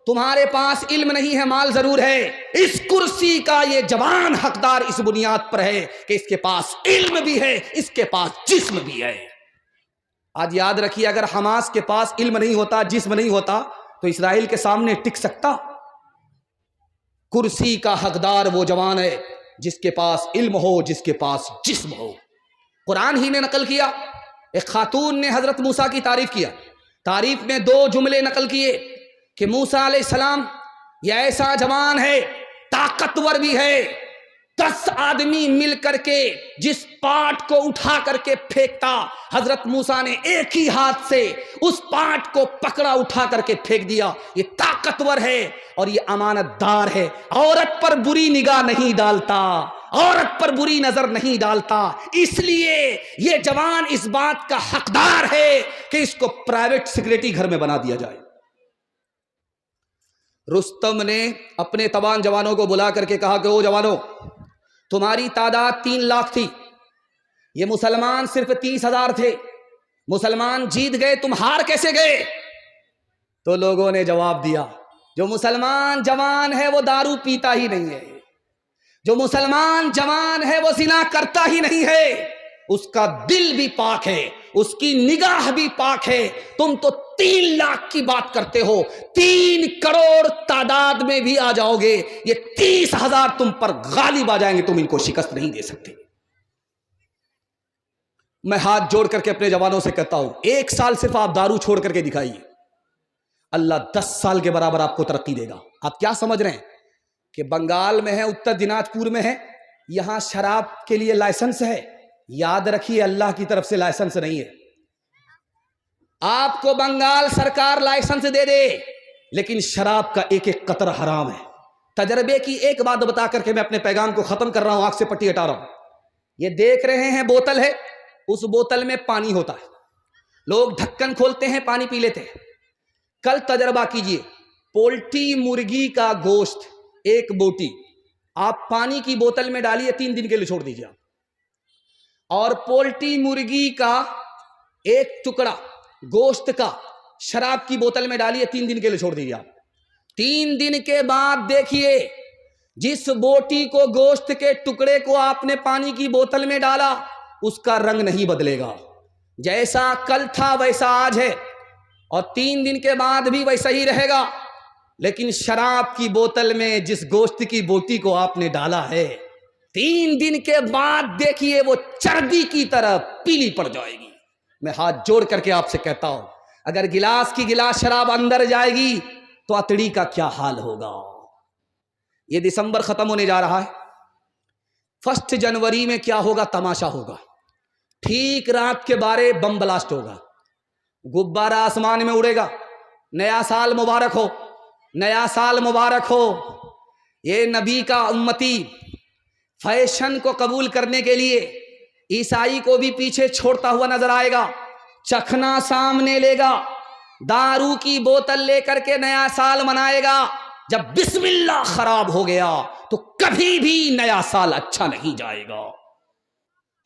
تمہارے پاس علم نہیں ہے، مال ضرور ہے. اس کرسی کا یہ جوان حقدار اس بنیاد پر ہے کہ اس کے پاس علم بھی ہے، اس کے پاس جسم بھی ہے. آج یاد رکھیے، اگر حماس کے پاس علم نہیں ہوتا، جسم نہیں ہوتا تو اسرائیل کے سامنے ٹک سکتا؟ کرسی کا حقدار وہ جوان ہے جس کے پاس علم ہو، جس کے پاس جسم ہو. قرآن ہی نے نقل کیا. ایک خاتون نے حضرت موسیٰ کی تعریف کیا. تعریف میں 2 جملے نقل کیے کہ موسیٰ علیہ السلام یہ ایسا جوان ہے، طاقتور بھی ہے، 10 آدمی مل کر کے جس پاٹ کو اٹھا کر کے پھینکتا، حضرت موسیٰ نے ایک ہی ہاتھ سے اس پاٹ کو پکڑا، اٹھا کر کے پھینک دیا. یہ طاقتور ہے اور یہ امانت دار ہے. عورت پر بری نگاہ نہیں ڈالتا، عورت پر بری نظر نہیں ڈالتا. اس لیے یہ جوان اس بات کا حقدار ہے کہ اس کو پرائیویٹ سیکریٹری گھر میں بنا دیا جائے. رستم نے اپنے تمام جوانوں کو بلا کر کے کہا کہ او جوانوں، تمہاری تعداد 3 لاکھ تھی، یہ مسلمان صرف 30,000 تھے. مسلمان جیت گئے، تم ہار کیسے گئے؟ تو لوگوں نے جواب دیا، جو مسلمان جوان ہے وہ دارو پیتا ہی نہیں ہے، جو مسلمان جوان ہے وہ زنا کرتا ہی نہیں ہے، اس کا دل بھی پاک ہے، اس کی نگاہ بھی پاک ہے. تم تو 3 لاکھ کی بات کرتے ہو، 3 کروڑ تعداد میں بھی آ جاؤ گے، یہ 30,000 تم پر غالب آ جائیں گے، تم ان کو شکست نہیں دے سکتے. میں ہاتھ جوڑ کر کے اپنے جوانوں سے کہتا ہوں، 1 سال صرف آپ دارو چھوڑ کر کے دکھائیے، اللہ 10 سال کے برابر آپ کو ترقی دے گا. آپ کیا سمجھ رہے ہیں کہ بنگال میں ہے، اتر دیناج پور میں ہے، یہاں شراب کے لیے لائسنس ہے؟ یاد رکھیے اللہ کی طرف سے لائسنس نہیں ہے. آپ کو بنگال سرکار لائسنس دے دے، لیکن شراب کا ایک ایک قطرہ حرام ہے۔ تجربے کی ایک بات بتا کر کے میں اپنے پیغام کو ختم کر رہا ہوں، آنکھ سے پٹی ہٹا رہا ہوں۔ یہ دیکھ رہے ہیں بوتل ہے، اس بوتل میں پانی ہوتا ہے، لوگ ڈھکن کھولتے ہیں پانی پی لیتے ہیں۔ کل تجربہ کیجئے، پولٹری مرغی کا گوشت ایک بوٹی آپ پانی کی بوتل میں ڈالیے، 3 دن کے لیے چھوڑ دیجیے آپ، اور پولٹری مرغی کا ایک ٹکڑا گوشت کا شراب کی بوتل میں ڈالیے، 3 دن کے لیے چھوڑ دیجیے آپ۔ 3 دن کے بعد دیکھیے، جس بوٹی کو گوشت کے ٹکڑے کو آپ نے پانی کی بوتل میں ڈالا اس کا رنگ نہیں بدلے گا، جیسا کل تھا ویسا آج ہے، اور 3 دن کے بعد بھی ویسا ہی رہے گا۔ لیکن شراب کی بوتل میں جس گوشت کی بوٹی کو آپ نے ڈالا ہے، 3 دن کے بعد دیکھیے وہ چربی کی طرح پیلی پڑ جائے گی۔ میں ہاتھ جوڑ کر کے آپ سے کہتا ہوں، اگر گلاس کی گلاس شراب اندر جائے گی تو اتڑی کا کیا حال ہوگا؟ یہ دسمبر ختم ہونے جا رہا ہے، 1 جنوری میں کیا ہوگا؟ تماشا ہوگا۔ ٹھیک رات کے 12 بم بلاسٹ ہوگا، غبارہ آسمان میں اڑے گا۔ نیا سال مبارک ہو، نیا سال مبارک ہو۔ یہ نبی کا امتی فیشن کو قبول کرنے کے لیے عیسائی کو بھی پیچھے چھوڑتا ہوا نظر آئے گا، چکھنا سامنے لے گا، دارو کی بوتل لے کر کے نیا سال منائے گا۔ جب بسم اللہ خراب ہو گیا تو کبھی بھی نیا سال اچھا نہیں جائے گا۔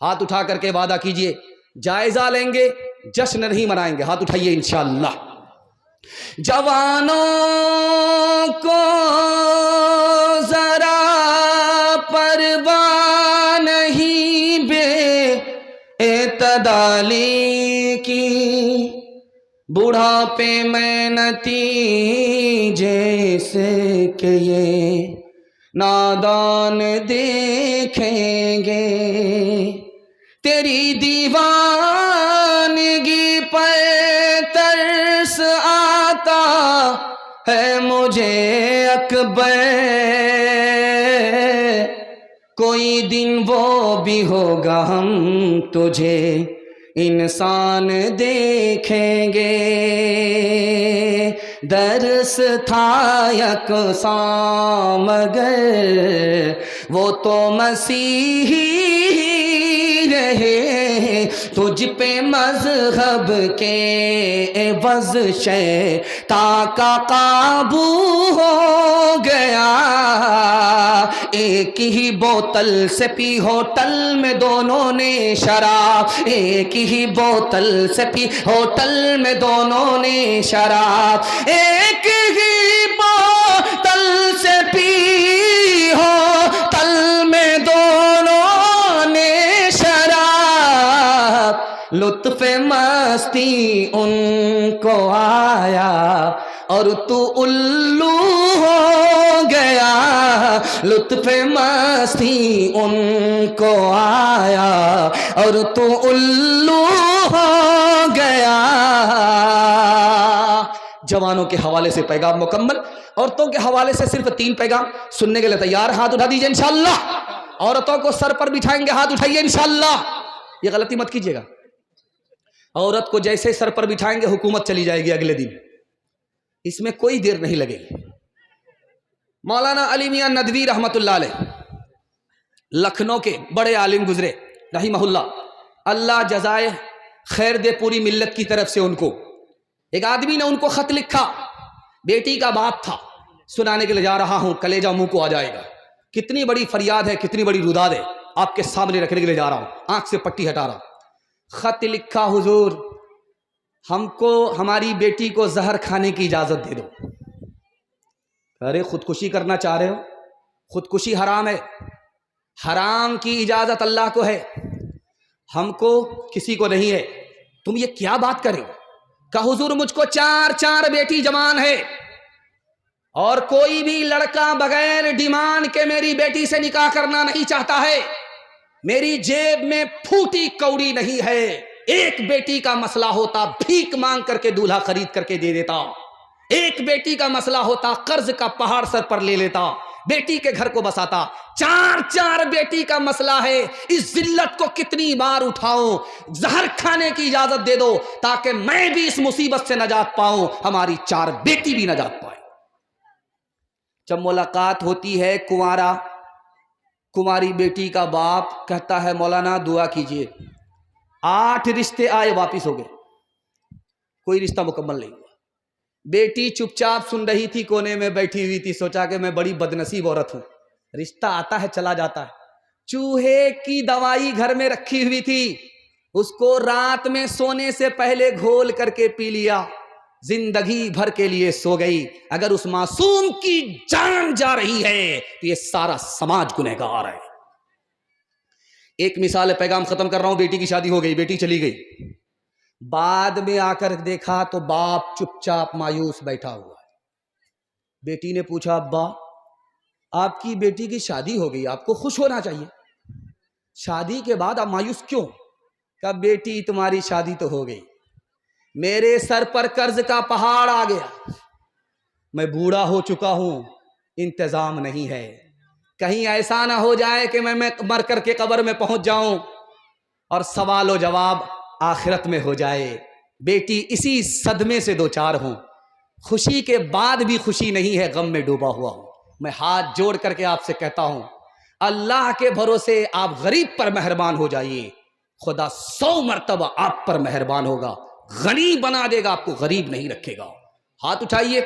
ہاتھ اٹھا کر کے وعدہ کیجئے، جائزہ لیں گے، جشن نہیں منائیں گے۔ ہاتھ اٹھائیے انشاءاللہ۔ جوانوں کو ذرا پرواہ نہیں بے اعتدالی کی، بڑھاپے میں نتیجے سے کہ یہ نادان دیکھیں گے، تیری دیوانگی پر ترس آتا ہے مجھے اکبر، کوئی دن وہ بھی ہوگا ہم تجھے انسان دیکھیں گے۔ درس تھا یکساں مگر وہ تو مسیحی رہے، تجھ پہ مذہب کے عوض شیطان کا قابو ہو گیا۔ ایک ہی بوتل سے پی ہوٹل میں دونوں نے شراب، ایک ہی بوتل سے پی ہوٹل میں دونوں نے شراب، ایک ہی بوتل سے پی ہوٹل میں دونوں نے شراب، لطف مستی ان کو آیا اور تو الو ہو گیا، لطف مستی ان کو آیا اور تو الو ہو گیا۔ جوانوں کے حوالے سے پیغام مکمل، عورتوں کے حوالے سے صرف 3 پیغام سننے کے لیے تیار؟ ہاتھ اٹھا دیجئے انشاءاللہ۔ عورتوں کو سر پر بٹھائیں گے، ہاتھ اٹھائیے انشاءاللہ۔ یہ غلطی مت کیجیے گا، عورت کو جیسے سر پر بٹھائیں گے حکومت چلی جائے گی اگلے دن، اس میں کوئی دیر نہیں لگے گی۔ مولانا علی میاں ندوی رحمت اللہ علیہ لکھنؤ کے بڑے عالم گزرے رحمہ اللہ، اللہ جزائے خیر دے پوری ملت کی طرف سے ان کو۔ ایک آدمی نے ان کو خط لکھا، بیٹی کا باپ تھا، سنانے کے لیے جا رہا ہوں، کلیجہ منہ کو آ جائے گا۔ کتنی بڑی فریاد ہے، کتنی بڑی روداد ہے، آپ کے سامنے رکھنے کے لیے جا رہا ہوں، آنکھ سے پٹی ہٹا رہا ہوں۔ خط لکھا، حضور ہم کو ہماری بیٹی کو زہر کھانے کی اجازت دے دو۔ ارے خودکشی کرنا چاہ رہے ہو؟ خودکشی حرام ہے، حرام کی اجازت اللہ کو ہے، ہم کو کسی کو نہیں ہے، تم یہ کیا بات کرے ہو؟ کہ حضور مجھ کو 4 بیٹی جوان ہے، اور کوئی بھی لڑکا بغیر ڈیمانڈ کے میری بیٹی سے نکاح کرنا نہیں چاہتا ہے، میری جیب میں پھوٹی کوڑی نہیں ہے، ایک بیٹی کا مسئلہ ہوتا بھیک مانگ کر کے دولہا خرید کر کے دے دیتا، ایک بیٹی کا مسئلہ ہوتا قرض کا پہاڑ سر پر لے لیتا، بیٹی کے گھر کو بساتا۔ 4 بیٹی کا مسئلہ ہے، اس ذلت کو کتنی بار اٹھاؤں؟ زہر کھانے کی اجازت دے دو تاکہ میں بھی اس مصیبت سے نجات پاؤں، ہماری 4 بیٹی بھی نجات پائے۔ جب ملاقات ہوتی ہے کماری بیٹی کا باپ کہتا ہے مولانا دعا کیجئے، 8 رشتے آئے واپس ہو گئے، کوئی رشتہ مکمل نہیں ہوا۔ بیٹی چپ چاپ سن رہی تھی، کونے میں بیٹھی ہوئی تھی، سوچا کہ میں بڑی بدنصیب عورت ہوں، رشتہ آتا ہے چلا جاتا ہے۔ چوہے کی دوائی گھر میں رکھی ہوئی تھی، اس کو رات میں سونے سے پہلے گھول کر کے پی لیا، زندگی بھر کے لیے سو گئی۔ اگر اس معصوم کی جان جا رہی ہے تو یہ سارا سماج گنہگار ہے۔ ایک مثال ہے، پیغام ختم کر رہا ہوں۔ بیٹی کی شادی ہو گئی، بیٹی چلی گئی، بعد میں آ کر دیکھا تو باپ چپ چاپ مایوس بیٹھا ہوا ہے۔ بیٹی نے پوچھا ابا آپ کی بیٹی کی شادی ہو گئی، آپ کو خوش ہونا چاہیے، شادی کے بعد آپ مایوس کیوں؟ کہا بیٹی تمہاری شادی تو ہو گئی، میرے سر پر قرض کا پہاڑ آ گیا، میں بوڑھا ہو چکا ہوں، انتظام نہیں ہے، کہیں ایسا نہ ہو جائے کہ میں مر کر کے قبر میں پہنچ جاؤں اور سوال و جواب آخرت میں ہو جائے۔ بیٹی اسی صدمے سے دوچار ہوں، خوشی کے بعد بھی خوشی نہیں ہے، غم میں ڈوبا ہوا ہوں۔ میں ہاتھ جوڑ کر کے آپ سے کہتا ہوں، اللہ کے بھروسے آپ غریب پر مہربان ہو جائیے، خدا 100 مرتبہ آپ پر مہربان ہوگا، غنی بنا دے گا، آپ کو غریب نہیں رکھے گا۔ ہاتھ اٹھائیے،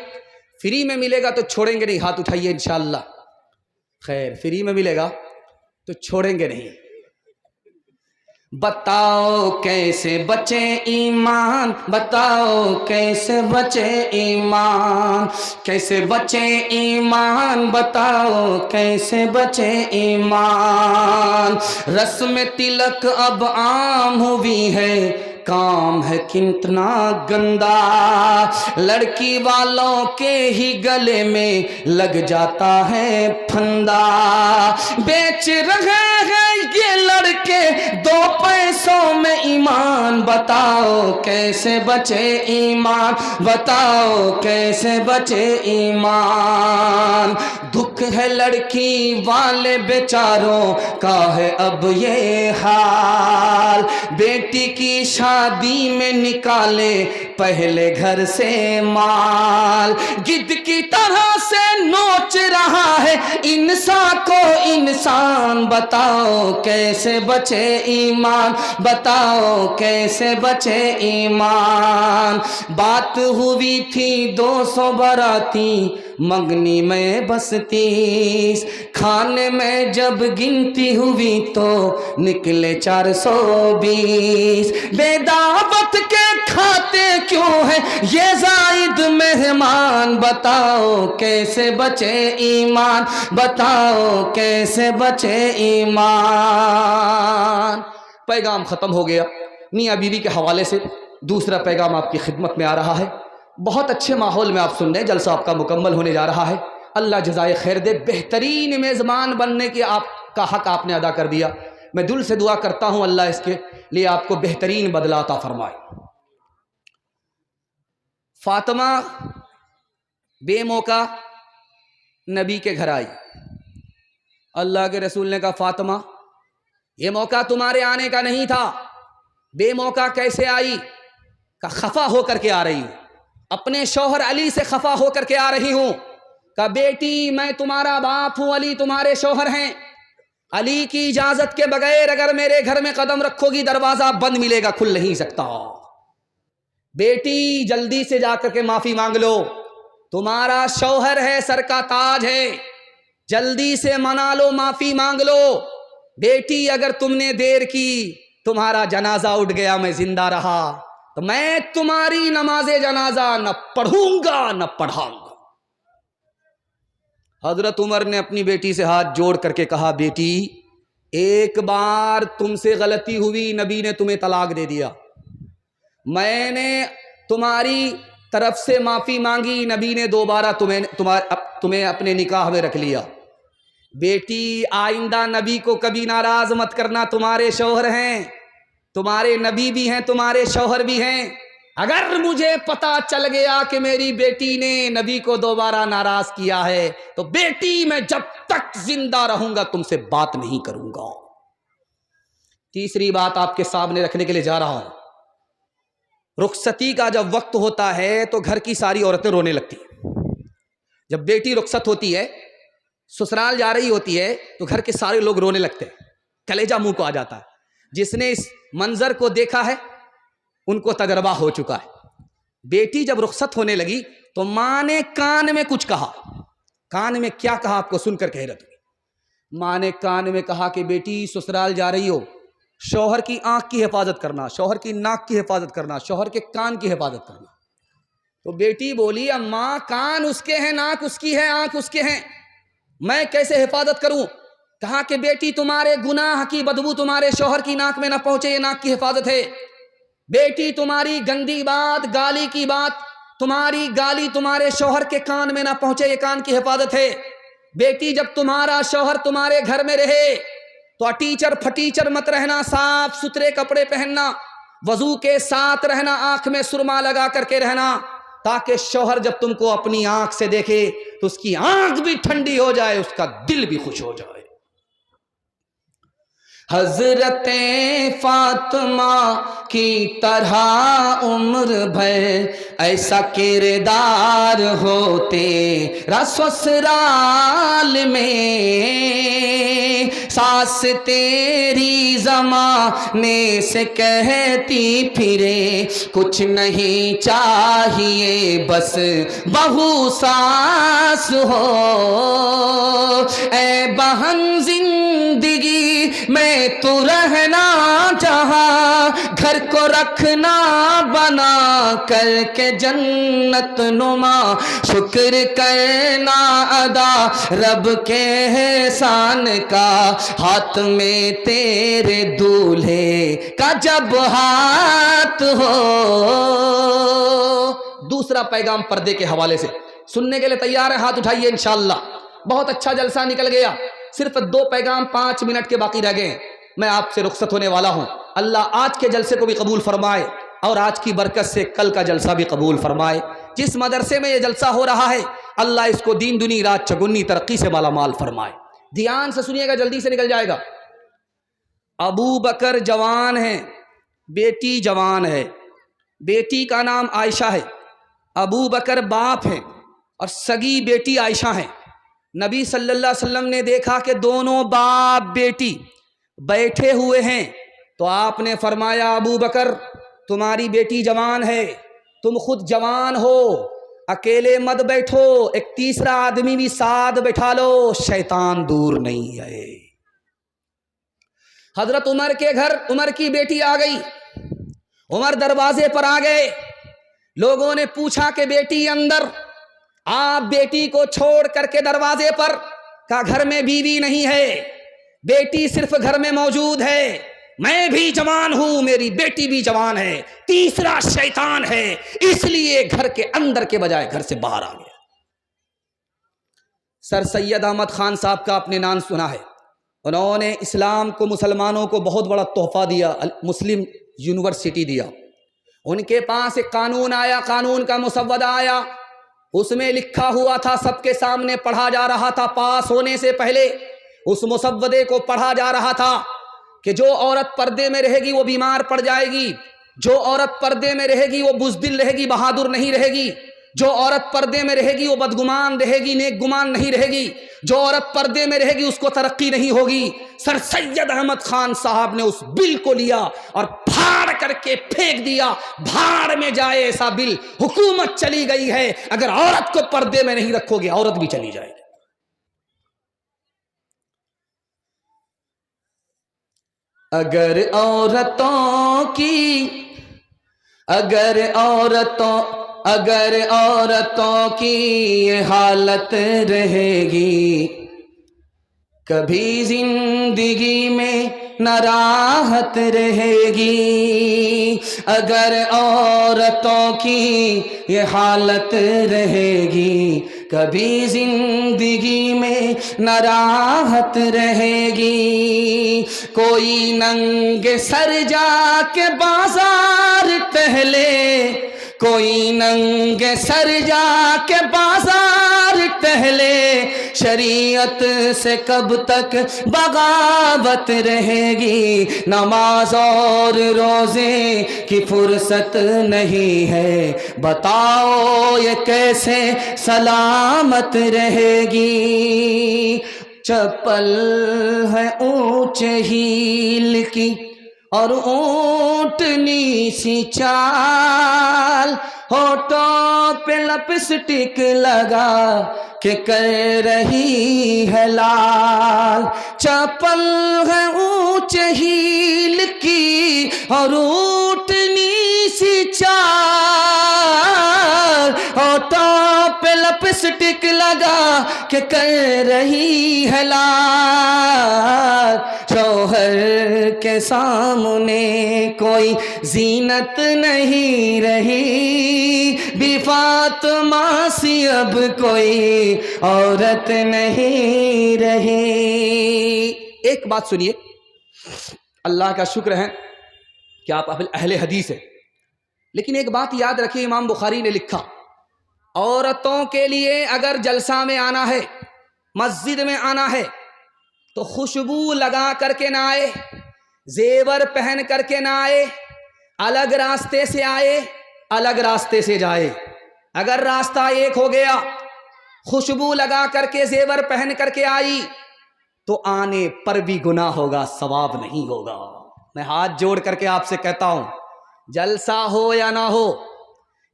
فری میں ملے گا تو چھوڑیں گے نہیں، ہاتھ اٹھائیے انشاءاللہ۔ خیر، فری میں ملے گا تو چھوڑیں گے نہیں۔ بتاؤ کیسے بچے ایمان، بتاؤ کیسے بچے ایمان، کیسے بچے ایمان، بتاؤ کیسے بچے ایمان۔ رسم تلک اب عام ہوئی ہے، کام ہے کتنا گندا، لڑکی والوں کے ہی گلے میں لگ جاتا ہے پھندا، بیچ رہے ہیں یہ لڑکے 2 پیسوں میں ایمان، بتاؤ کیسے بچے ایمان، بتاؤ کیسے بچے ایمان۔ دکھ ہے لڑکی والے بیچاروں کا ہے اب یہ حال، بیٹی کی شادی میں نکالے پہلے گھر سے مال، گدھ کی طرح سے نوچ رہا ہے انسان کو انسان، بتاؤ کیسے بچے ایمان، بتاؤ کیسے بچے ایمان۔ بات ہوئی تھی 200 باراتی منگنی میں بس 30، کھانے میں جب گنتی ہوئی تو نکلے 420، بے دعوت کے کھاتے کیوں ہیں یہ زائد مہمان، بتاؤ کیسے بچے ایمان، بتاؤ کیسے بچے ایمان۔ پیغام ختم ہو گیا۔ میاں بیوی کے حوالے سے دوسرا پیغام آپ کی خدمت میں آ رہا ہے۔ بہت اچھے ماحول میں آپ سن رہے ہیں، جلسہ آپ کا مکمل ہونے جا رہا ہے۔ اللہ جزائے خیر دے، بہترین میزبان بننے کی آپ کا حق آپ نے ادا کر دیا۔ میں دل سے دعا کرتا ہوں اللہ اس کے لیے آپ کو بہترین بدلہ عطا فرمائے۔ فاطمہ بے موقع نبی کے گھر آئی، اللہ کے رسول نے کہا فاطمہ یہ موقع تمہارے آنے کا نہیں تھا، بے موقع کیسے آئی؟ کہ خفا ہو کر کے آ رہی ہوں، اپنے شوہر علی سے خفا ہو کر کے آ رہی ہوں۔ کہ بیٹی میں تمہارا باپ ہوں، علی تمہارے شوہر ہیں، علی کی اجازت کے بغیر اگر میرے گھر میں قدم رکھو گی دروازہ بند ملے گا، کھل نہیں سکتا۔ بیٹی جلدی سے جا کر کے معافی مانگ لو، تمہارا شوہر ہے، سر کا تاج ہے، جلدی سے منا لو، معافی مانگ لو۔ بیٹی اگر تم نے دیر کی، تمہارا جنازہ اٹھ گیا، میں زندہ رہا تو میں تمہاری نماز جنازہ نہ پڑھوں گا نہ پڑھاؤں گا۔ حضرت عمر نے اپنی بیٹی سے ہاتھ جوڑ کر کے کہا بیٹی ایک بار تم سے غلطی ہوئی، نبی نے تمہیں طلاق دے دیا، میں نے تمہاری طرف سے معافی مانگی، نبی نے دوبارہ تمہیں اپنے نکاح میں رکھ لیا۔ بیٹی آئندہ نبی کو کبھی ناراض مت کرنا، تمہارے شوہر ہیں، تمہارے نبی بھی ہیں، تمہارے شوہر بھی ہیں۔ اگر مجھے پتا چل گیا کہ میری بیٹی نے نبی کو دوبارہ ناراض کیا ہے تو بیٹی میں جب تک زندہ رہوں گا تم سے بات نہیں کروں گا۔ تیسری بات آپ کے سامنے رکھنے کے لیے جا رہا ہوں، رخصتی کا جب وقت ہوتا ہے تو گھر کی ساری عورتیں رونے لگتی ہیں، جب بیٹی رخصت ہوتی ہے، سسرال جا رہی ہوتی ہے، تو گھر کے سارے لوگ رونے لگتے ہیں، کلیجہ منہ کو آ جاتا ہے۔ جس نے اس منظر کو دیکھا ہے ان کو تجربہ ہو چکا ہے۔ بیٹی جب رخصت ہونے لگی تو ماں نے کان میں کچھ کہا۔ کان میں کیا کہا آپ کو سن کر حیرت ہوئی۔ ماں نے کان میں کہا کہ بیٹی سسرال جا رہی ہو، شوہر کی آنکھ کی حفاظت کرنا، شوہر کی ناک کی حفاظت کرنا، شوہر کے کان کی حفاظت کرنا۔ تو بیٹی بولی اماں کان اس کے ہیں، ناک اس کی ہے، آنکھ اس کے ہیں، میں کیسے حفاظت کروں؟ کہا کہ بیٹی تمہارے گناہ کی بدبو تمہارے شوہر کی ناک میں نہ پہنچے، یہ ناک کی حفاظت ہے۔ بیٹی تمہاری گندی بات، گالی کی بات، تمہاری گالی تمہارے شوہر کے کان میں نہ پہنچے، یہ کان کی حفاظت ہے۔ بیٹی جب تمہارا شوہر تمہارے گھر میں رہے تو اٹیچر پھٹیچر مت رہنا، صاف ستھرے کپڑے پہننا، وضو کے ساتھ رہنا، آنکھ میں سرما لگا کر کے رہنا، تاکہ شوہر جب تم کو اپنی آنکھ سے دیکھے تو اس کی آنکھ بھی ٹھنڈی ہو جائے، اس کا دل بھی خوش ہو جائے۔ حضرت فاطمہ کی طرح عمر بھر ایسا کردار ہوتے سسرال میں، ساس تیری زمانے سے کہتی پھرے کچھ نہیں چاہیے بس بہو ساس ہو، اے بہن زندگی میں تو رہنا جہاں، گھر کو رکھنا بنا کر کے جنت نما، شکر کرنا ادا رب کے احسان کا، ہاتھ میں تیرے دولہے کا جب ہاتھ ہو۔ دوسرا پیغام پردے کے حوالے سے سننے کے لیے تیار ہے؟ ہاتھ اٹھائیے انشاءاللہ۔ بہت اچھا جلسہ نکل گیا، صرف 2 پیغام 5 منٹ کے باقی رہ گئے، میں آپ سے رخصت ہونے والا ہوں۔ اللہ آج کے جلسے کو بھی قبول فرمائے اور آج کی برکت سے کل کا جلسہ بھی قبول فرمائے۔ جس مدرسے میں یہ جلسہ ہو رہا ہے اللہ اس کو دین دنی رات چگنی ترقی سے مالا مال فرمائے۔ دھیان سے سنیے گا، جلدی سے نکل جائے گا۔ ابو بکر جوان ہے، بیٹی جوان ہے، بیٹی کا نام عائشہ ہے، ابو بکر باپ ہیں اور سگی بیٹی عائشہ ہیں۔ نبی صلی اللہ علیہ وسلم نے دیکھا کہ دونوں باپ بیٹی بیٹھے ہوئے ہیں تو آپ نے فرمایا ابو بکر تمہاری بیٹی جوان ہے، تم خود جوان ہو، اکیلے مت بیٹھو، ایک تیسرا آدمی بھی ساتھ بٹھا لو، شیطان دور نہیں ہے۔ حضرت عمر کے گھر عمر کی بیٹی آ گئی، عمر دروازے پر آ گئے، لوگوں نے پوچھا کہ بیٹی اندر، آپ بیٹی کو چھوڑ کر کے دروازے پر، کہا گھر میں بیوی نہیں ہے، بیٹی صرف گھر میں موجود ہے، میں بھی جوان ہوں، میری بیٹی بھی جوان ہے، تیسرا شیطان ہے، اس لیے گھر کے اندر کے بجائے گھر سے باہر آ گیا۔ سر سید احمد خان صاحب کا آپ نے نام سنا ہے، انہوں نے اسلام کو، مسلمانوں کو بہت بڑا تحفہ دیا، مسلم یونیورسٹی دیا۔ ان کے پاس ایک قانون آیا، قانون کا مسودہ آیا، اس میں لکھا ہوا تھا، سب کے سامنے پڑھا جا رہا تھا، پاس ہونے سے پہلے اس مسودے کو پڑھا جا رہا تھا کہ جو عورت پردے میں رہے گی وہ بیمار پڑ جائے گی، جو عورت پردے میں رہے گی وہ بزدل رہے گی، بہادر نہیں رہے گی، جو عورت پردے میں رہے گی وہ بدگمان رہے گی، نیک گمان نہیں رہے گی، جو عورت پردے میں رہے گی اس کو ترقی نہیں ہوگی۔ سر سید احمد خان صاحب نے اس بل کو لیا اور پھاڑ کر کے پھینک دیا، بھاڑ میں جائے ایسا بل، حکومت چلی گئی ہے، اگر عورت کو پردے میں نہیں رکھو گے عورت بھی چلی جائے گی۔ اگر عورتوں کی یہ حالت رہے گی، کبھی زندگی میں نہ راحت رہے گی، اگر عورتوں کی یہ حالت رہے گی، کبھی زندگی میں نہ راحت رہے گی، کوئی ننگے سر جا کے بازار ٹہلے، کوئی ننگے سر جا کے بازار ٹہلے، شریعت سے کب تک بغاوت رہے گی، نماز اور روزے کی فرصت نہیں ہے، بتاؤ یہ کیسے سلامت رہے گی۔ چپل ہے اونچے ہیل کی اور اونٹنی سی چال، ہونٹوں پہ لپسٹک لگا کہ کر رہی ہے لال۔ چپل ہے اونچے ہیل کی اور اونٹنی سی چال، ہونٹوں پہ لپسٹک لگا کہ کر رہی ہے لال۔ شوہر کے سامنے کوئی زینت نہیں رہی، بی فاطمہ سی اب کوئی عورت نہیں رہی۔ ایک بات سنیے، اللہ کا شکر ہے کہ آپ اہل حدیث ہیں، لیکن ایک بات یاد رکھیے، امام بخاری نے لکھا عورتوں کے لیے اگر جلسہ میں آنا ہے، مسجد میں آنا ہے تو خوشبو لگا کر کے نہ آئے، زیور پہن کر کے نہ آئے، الگ راستے سے آئے، الگ راستے سے جائے۔ اگر راستہ ایک ہو گیا، خوشبو لگا کر کے زیور پہن کر کے آئی تو آنے پر بھی گناہ ہوگا، ثواب نہیں ہوگا۔ میں ہاتھ جوڑ کر کے آپ سے کہتا ہوں، جلسہ ہو یا نہ ہو،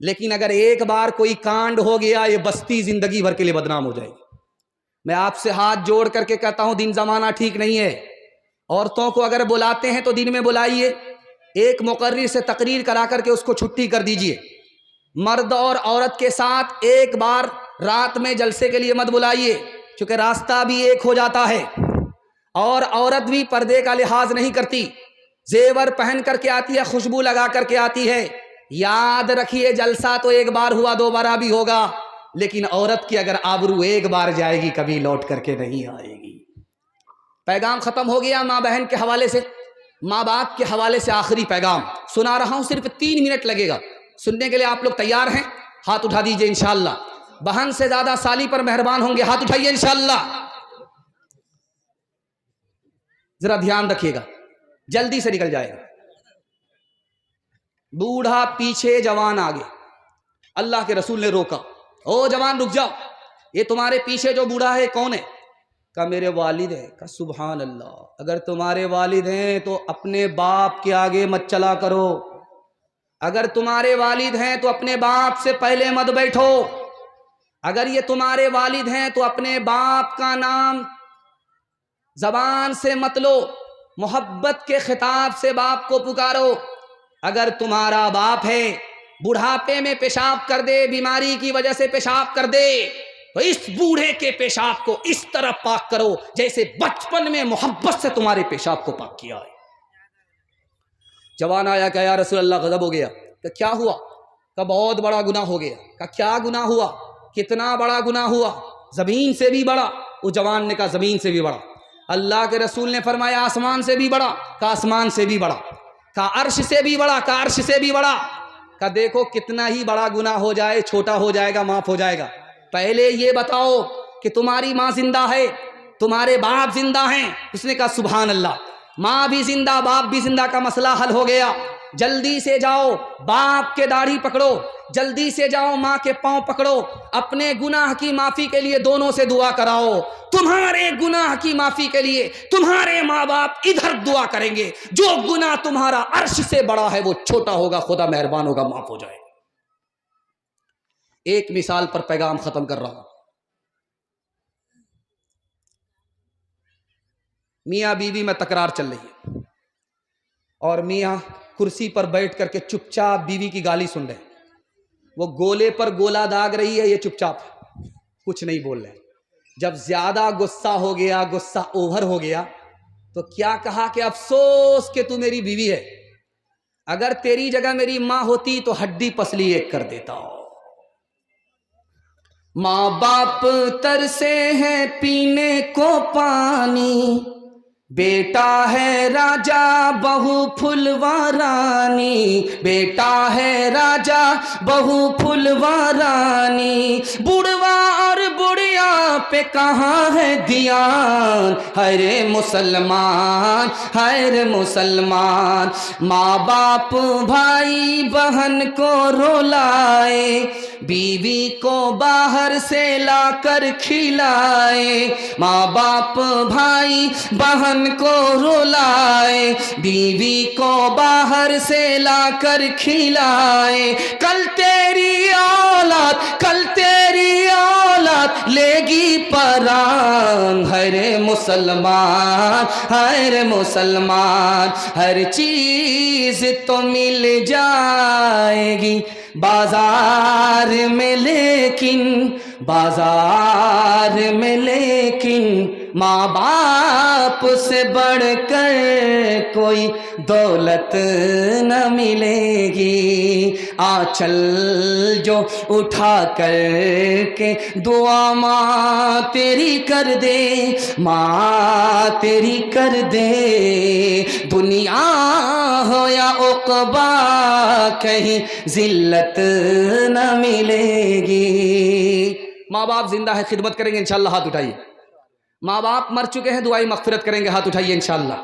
لیکن اگر ایک بار کوئی کانڈ ہو گیا، یہ بستی زندگی بھر کے لیے بدنام ہو جائے گی۔ میں آپ سے ہاتھ جوڑ کر کے کہتا ہوں، دن زمانہ ٹھیک نہیں ہے۔ عورتوں کو اگر بلاتے ہیں تو دن میں بلائیے، ایک مقرر سے تقریر کرا کر کے اس کو چھٹی کر دیجئے۔ مرد اور عورت کے ساتھ ایک بار رات میں جلسے کے لیے مت بلائیے، چونکہ راستہ بھی ایک ہو جاتا ہے، اور عورت بھی پردے کا لحاظ نہیں کرتی، زیور پہن کر کے آتی ہے، خوشبو لگا کر کے آتی ہے۔ یاد رکھیے، جلسہ تو ایک بار ہوا، دوبارہ بھی ہوگا، لیکن عورت کی اگر آبرو ایک بار جائے گی، کبھی لوٹ کر کے نہیں آئے گی۔ پیغام ختم ہو گیا ماں بہن کے حوالے سے۔ ماں باپ کے حوالے سے آخری پیغام سنا رہا ہوں، صرف 3 منٹ لگے گا سننے کے لیے۔ آپ لوگ تیار ہیں؟ ہاتھ اٹھا دیجئے انشاءاللہ۔ بہن سے زیادہ سالی پر مہربان ہوں گے، ہاتھ اٹھائیے انشاءاللہ۔ ذرا دھیان رکھیے گا، جلدی سے نکل جائے گا۔ بوڑھا پیچھے، جوان آگے۔ اللہ کے رسول نے روکا، او جوان رک جاؤ، یہ تمہارے پیچھے جو بوڑھا ہے کون ہے؟ کہا میرے والد ہیں۔ کہا سبحان اللہ، اگر تمہارے والد ہیں تو اپنے باپ کے آگے مت چلا کرو، اگر تمہارے والد ہیں تو اپنے باپ سے پہلے مت بیٹھو، اگر یہ تمہارے والد ہیں تو اپنے باپ کا نام زبان سے مت لو، محبت کے خطاب سے باپ کو پکارو۔ اگر تمہارا باپ ہے، بڑھاپے میں پیشاب کر دے، بیماری کی وجہ سے پیشاب کر دے، تو اس بوڑھے کے پیشاب کو اس طرح پاک کرو جیسے بچپن میں محبت سے تمہارے پیشاب کو پاک کیا ہے۔ جوان آیا کہ یا رسول اللہ غضب ہو گیا۔ کہ کیا ہوا؟ کہ بہت بڑا گناہ ہو گیا۔ کہ کیا گناہ ہوا؟ کتنا بڑا گناہ ہوا؟ زمین سے بھی بڑا۔ وہ جوان نے کہا زمین سے بھی بڑا۔ اللہ کے رسول نے فرمایا آسمان سے بھی بڑا۔ کہ آسمان سے بھی بڑا۔ کہ عرش سے بھی بڑا۔ کہ عرش سے بھی بڑا۔ کہ دیکھو کتنا ہی بڑا گناہ ہو جائے، چھوٹا ہو جائے گا، معاف ہو جائے گا۔ پہلے یہ بتاؤ کہ تمہاری ماں زندہ ہے، تمہارے باپ زندہ ہیں؟ اس نے کہا سبحان اللہ، ماں بھی زندہ، باپ بھی زندہ، کا مسئلہ حل ہو گیا۔ جلدی سے جاؤ، باپ کے داڑھی پکڑو، جلدی سے جاؤ ماں کے پاؤں پکڑو، اپنے گناہ کی معافی کے لیے دونوں سے دعا کراؤ۔ تمہارے گناہ کی معافی کے لیے تمہارے ماں باپ ادھر دعا کریں گے، جو گناہ تمہارا عرش سے بڑا ہے وہ چھوٹا ہوگا، خدا مہربان ہوگا، معاف ہو جائے گا۔ ایک مثال پر پیغام ختم کر رہا ہوں۔ میاں بیوی میں تکرار چل رہی ہے، اور میاں کرسی پر بیٹھ کر کے چپ چاپ بیوی کی گالی سن رہے، وہ گولے پر گولا داغ رہی ہے، یہ چپ چاپ کچھ نہیں بول رہے۔ جب زیادہ غصہ ہو گیا، غصہ اوور ہو گیا، تو کیا کہا کہ افسوس کہ تو میری بیوی ہے، اگر تیری جگہ میری ماں ہوتی تو ہڈی پسلی ایک کر دیتا ہوں۔ ماں باپ ترسے ہیں پینے کو پانی، بیٹا ہے راجا بہو پھلوارانی، بیٹا ہے راجا بہو پھلوارانی، بڑھوا اور بڑھیا پہ کہاں ہے دھیان، ہر مسلمان ہر مسلمان، ماں باپ بھائی بہن کو رولائے، بیوی کو باہر سے لا کر کھلائے، ماں باپ بھائی بہن کو رولائے، بیوی کو باہر سے لا کر کھلائے، کل تیری اولاد لے گی پران، ہر مسلمان ہر مسلمان، ہر چیز تو مل جائے گی بازار میں لیکن ماں باپ سے بڑھ کر کوئی دولت نہ ملے گی، آنچل جو اٹھا کر کے دعا ماں تیری کر دے، ماں تیری کر دے، دنیا ہو یا عقبہ کہیں ذلت نہ ملے گی۔ ماں باپ زندہ ہے، خدمت کریں گے انشاءاللہ، ہاتھ اٹھائیے۔ ماں باپ مر چکے ہیں، دعائی مغفرت کریں گے، ہاتھ اٹھائیے انشاءاللہ۔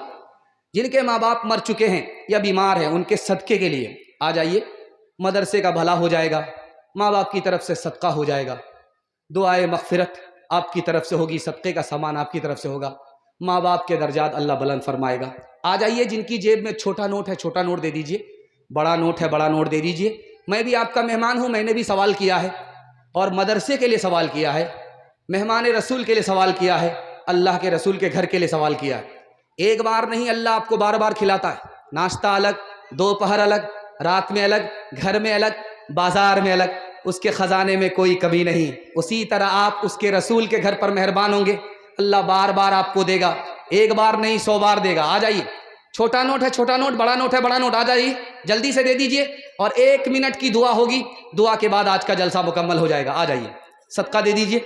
جن کے ماں باپ مر چکے ہیں یا بیمار ہیں ان کے صدقے کے لیے آ جائیے، مدرسے کا بھلا ہو جائے گا، ماں باپ کی طرف سے صدقہ ہو جائے گا، دعائے مغفرت آپ کی طرف سے ہوگی، صدقے کا سامان آپ کی طرف سے ہوگا، ماں باپ کے درجات اللہ بلند فرمائے گا۔ آ جائیے، جن کی جیب میں چھوٹا نوٹ ہے چھوٹا نوٹ دے دیجئے، بڑا نوٹ ہے بڑا نوٹ دے دیجئے۔ میں بھی آپ کا مہمان ہوں، میں نے بھی سوال کیا ہے، اور مدرسے کے لیے سوال کیا ہے، مہمان رسول کے لیے سوال کیا ہے، اللہ کے رسول کے گھر کے لیے سوال کیا ہے۔ ایک بار نہیں، اللہ آپ کو بار بار کھلاتا ہے، ناشتہ الگ، دوپہر الگ، رات میں الگ، گھر میں الگ، بازار میں الگ، اس کے خزانے میں کوئی کمی نہیں۔ اسی طرح آپ اس کے رسول کے گھر پر مہربان ہوں گے، اللہ بار بار آپ کو دے گا، ایک بار نہیں 100 بار دے گا۔ آ جائیے، چھوٹا نوٹ ہے چھوٹا نوٹ، بڑا نوٹ ہے بڑا نوٹ، آ جائیے جلدی سے دے دیجئے، اور 1 منٹ کی دعا ہوگی، دعا کے بعد آج کا جلسہ مکمل ہو جائے گا۔ آ جائیے، صدقہ دے دیجئے،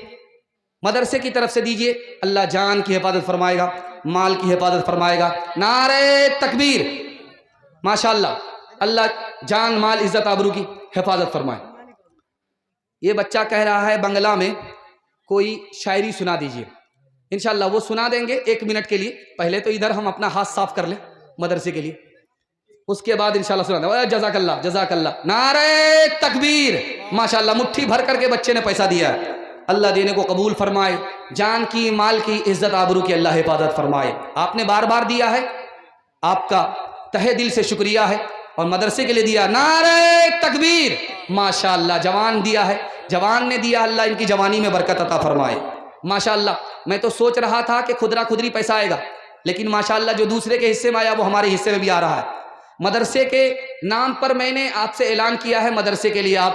مدرسے کی طرف سے دیجئے، اللہ جان کی حفاظت فرمائے گا، مال کی حفاظت فرمائے گا۔ نعرہ تکبیر، ماشاءاللہ، اللہ جان مال عزت آبرو کی حفاظت فرمائے۔ یہ بچہ کہہ رہا ہے بنگلہ میں کوئی شاعری سنا دیجئے، انشاءاللہ وہ سنا دیں گے 1 منٹ کے لیے۔ پہلے تو ادھر ہم اپنا ہاتھ صاف کر لیں مدرسے کے لیے، اس کے بعد انشاءاللہ سنا دیں۔ جزاک اللہ جزاک اللہ، نعرہ تکبیر، ماشاءاللہ، مٹھی بھر کر کے بچے نے پیسہ دیا ہے، اللہ دینے کو قبول فرمائے، جان کی مال کی عزت آبرو کی اللہ حفاظت فرمائے۔ آپ نے بار بار دیا ہے، آپ کا تہہ دل سے شکریہ ہے، اور مدرسے کے لیے دیا، نعرہ تکبیر، ماشاءاللہ، جوان دیا ہے، جوان نے دیا، اللہ ان کی جوانی میں برکت عطا فرمائے۔ ماشاءاللہ، میں تو سوچ رہا تھا کہ خدرا خدری پیسہ آئے گا، لیکن ماشاءاللہ جو دوسرے کے حصے میں آیا وہ ہمارے حصے میں بھی آ رہا ہے۔ مدرسے کے نام پر میں نے آپ سے اعلان کیا ہے، مدرسے کے لیے آپ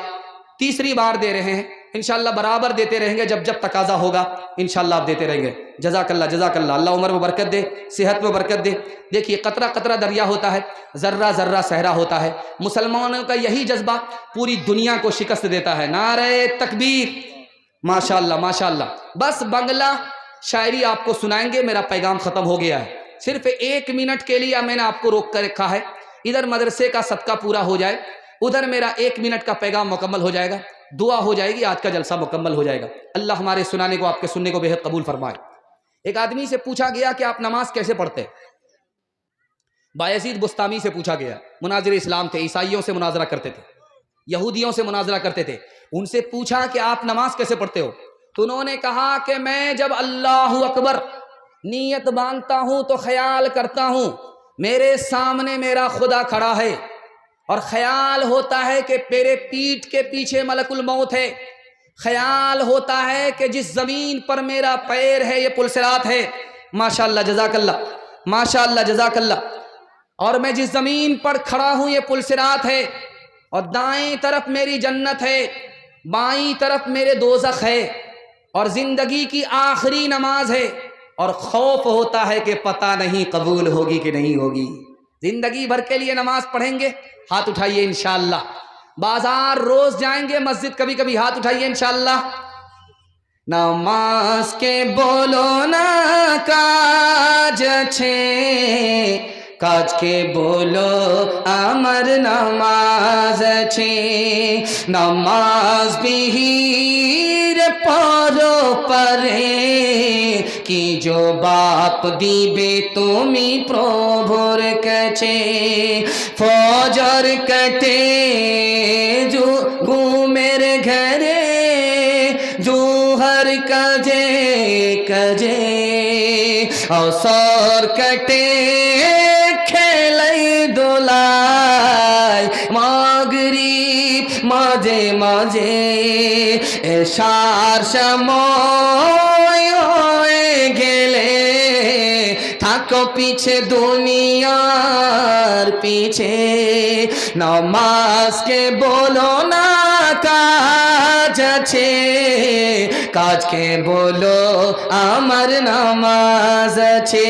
تیسری بار دے رہے ہیں، انشاءاللہ برابر دیتے رہیں گے، جب جب تقاضا ہوگا انشاءاللہ آپ دیتے رہیں گے۔ جزاک اللہ جزاک اللہ، اللہ عمر میں برکت دے، صحت میں برکت دے۔ دیکھیے، قطرہ قطرہ دریا ہوتا ہے، ذرہ ذرہ صحرا ہوتا ہے، مسلمانوں کا یہی جذبہ پوری دنیا کو شکست دیتا ہے۔ نعرہ تکبیر، ماشاءاللہ ماشاءاللہ۔ بس بنگلہ شاعری آپ کو سنائیں گے، میرا پیغام ختم ہو گیا ہے۔ صرف 1 منٹ کے لیے میں نے آپ کو روک کر رکھا ہے، ادھر مدرسے کا صدقہ پورا ہو جائے، ادھر میرا 1 منٹ کا پیغام مکمل ہو جائے گا، دعا ہو جائے گی، آج کا جلسہ مکمل ہو جائے گا۔ اللہ ہمارے سنانے کو، آپ کے سننے کو بہت قبول فرمائے۔ ایک آدمی سے پوچھا گیا کہ آپ نماز کیسے پڑھتے؟ بایزید بستامی سے پوچھا گیا، مناظر اسلام تھے، عیسائیوں سے مناظرہ کرتے تھے، یہودیوں سے مناظرہ کرتے تھے، ان سے پوچھا کہ آپ نماز کیسے پڑھتے ہو؟ تو انہوں نے کہا کہ میں جب اللہ اکبر نیت باندھتا ہوں تو خیال کرتا ہوں میرے سامنے میرا خدا کھڑا ہے، اور خیال ہوتا ہے کہ میرے پیٹھ کے پیچھے ملک الموت ہے، خیال ہوتا ہے کہ جس زمین پر میرا پیر ہے یہ پلسرات ہے، ماشاءاللہ جزاک اللہ، ماشاءاللہ جزاک اللہ، اور میں جس زمین پر کھڑا ہوں یہ پلسرات ہے، اور دائیں طرف میری جنت ہے، بائیں طرف میرے دوزخ ہے، اور زندگی کی آخری نماز ہے، اور خوف ہوتا ہے کہ پتہ نہیں قبول ہوگی کہ نہیں ہوگی۔ زندگی بھر کے لیے نماز پڑھیں گے، ہاتھ اٹھائیے انشاءاللہ۔ بازار روز جائیں گے، مسجد کبھی کبھی، ہاتھ اٹھائیے انشاءاللہ۔ নামাজ কে বলো না কাজ আছে, কাজকে বলো আমার নামাজ আছে। নামাজ বিহীর পরো পরে কি জবাব দিবে তুমি প্রভুর কাছে। ফজর কাটে ঘুমের ঘরে, জোহর কাজে কাজে, আসর কাটে খেলাই দোলায়, মাগরিব মাঝে মাঝে, এশার সময় হয়ে গেলে থাকো পিছে দুনিয়ার পিছে। নামাজকে বলো না কাজ আছে, কাজকে বলো আমার নামাজ আছে।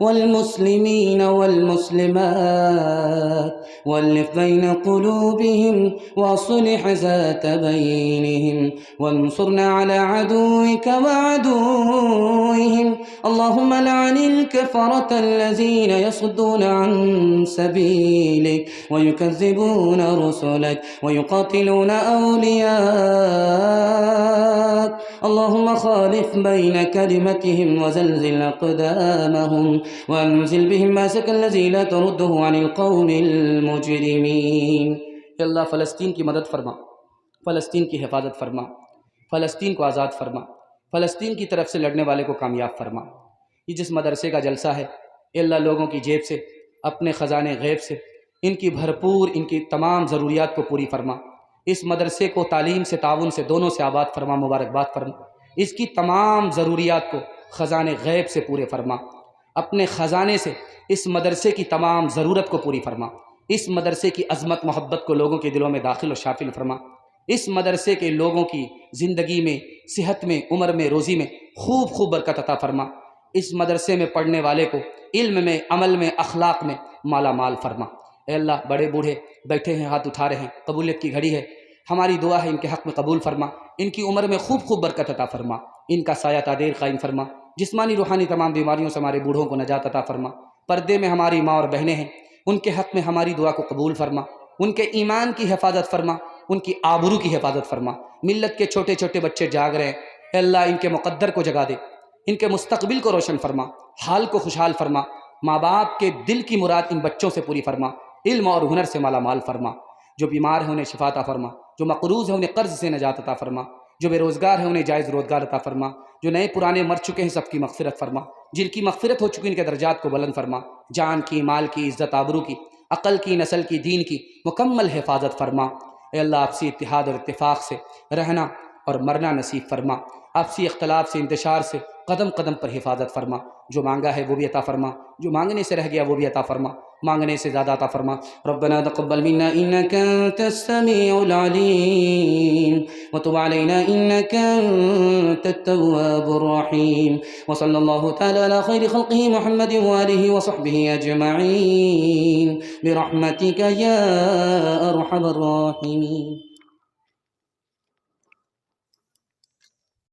والمسلمين والمسلمات والف بين قلوبهم واصلح ذات بينهم وانصرنا على عدوك وعدوهم اللهم لعن الكفرة الذين يصدون عن سبيلك ويكذبون رسلك ويقاتلون أولياءك اللهم خالف بين كلمتهم وزلزل أقدامهم وانزل بهم ماسك الذي لا ترده عن القوم المجرمين۔ اللہ فلسطین کی مدد فرما، فلسطین کی حفاظت فرما، فلسطین کو آزاد فرما، فلسطین کی طرف سے لڑنے والے کو کامیاب فرما۔ یہ جس مدرسے کا جلسہ ہے اللہ لوگوں کی جیب سے، اپنے خزانے غیب سے ان کی بھرپور ان کی تمام ضروریات کو پوری فرما۔ اس مدرسے کو تعلیم سے، تعاون سے، دونوں سے آباد فرما، مبارکباد فرما۔ اس کی تمام ضروریات کو خزانے غیب سے پورے فرما، اپنے خزانے سے اس مدرسے کی تمام ضرورت کو پوری فرما۔ اس مدرسے کی عظمت محبت کو لوگوں کے دلوں میں داخل و شامل فرما۔ اس مدرسے کے لوگوں کی زندگی میں، صحت میں، عمر میں، روزی میں خوب خوب برکت عطا فرما۔ اس مدرسے میں پڑھنے والے کو علم میں، عمل میں، اخلاق میں مالا مال فرما۔ اے اللہ بڑے بوڑھے بیٹھے ہیں، ہاتھ اٹھا رہے ہیں، قبولیت کی گھڑی ہے، ہماری دعا ہے ان کے حق میں قبول فرما۔ ان کی عمر میں خوب خوب برکت عطا فرما، ان کا سایہ تا دیر قائم فرما۔ جسمانی روحانی تمام بیماریوں سے ہمارے بوڑھوں کو نجات عطا فرما۔ پردے میں ہماری ماں اور بہنیں ہیں، ان کے حق میں ہماری دعا کو قبول فرما، ان کے ایمان کی حفاظت فرما، ان کی آبرو کی حفاظت فرما۔ ملت کے چھوٹے چھوٹے بچے جاگ رہے ہیں، اے اللہ ان کے مقدر کو جگا دے، ان کے مستقبل کو روشن فرما، حال کو خوشحال فرما، ماں باپ کے دل کی مراد ان بچوں سے پوری فرما، علم اور ہنر سے مالا مال فرما، جو بیمار ہیں انہیں شفا عطا فرما، جو مقروض ہیں انہیں قرض سے نجات عطا فرما، جو بے روزگار ہیں انہیں جائز روزگار عطا فرما، جو نئے پرانے مر چکے ہیں سب کی مغفرت فرما، جن کی مغفرت ہو چکی ان کے درجات کو بلند فرما، جان کی، مال کی، عزت آبرو کی، عقل کی، نسل کی، دین کی مکمل حفاظت فرما۔ اے اللہ آپسی اتحاد اور اتفاق سے رہنا اور مرنا نصیب فرما، آپسی اختلاف سے، انتشار سے قدم قدم پر حفاظت فرما، جو مانگا ہے وہ بھی عطا فرما، جو مانگنے سے رہ گیا وہ بھی عطا فرما، مانگنے سے زیادہ عطا فرما۔ ربنا تقبل منا انك انت السميع العليم وتب علينا انك انت التواب الرحيم، وصلى الله تعالى على خير خلقه محمد وآله وصحبه اجمعين برحمتك يا ارحم الراحمين۔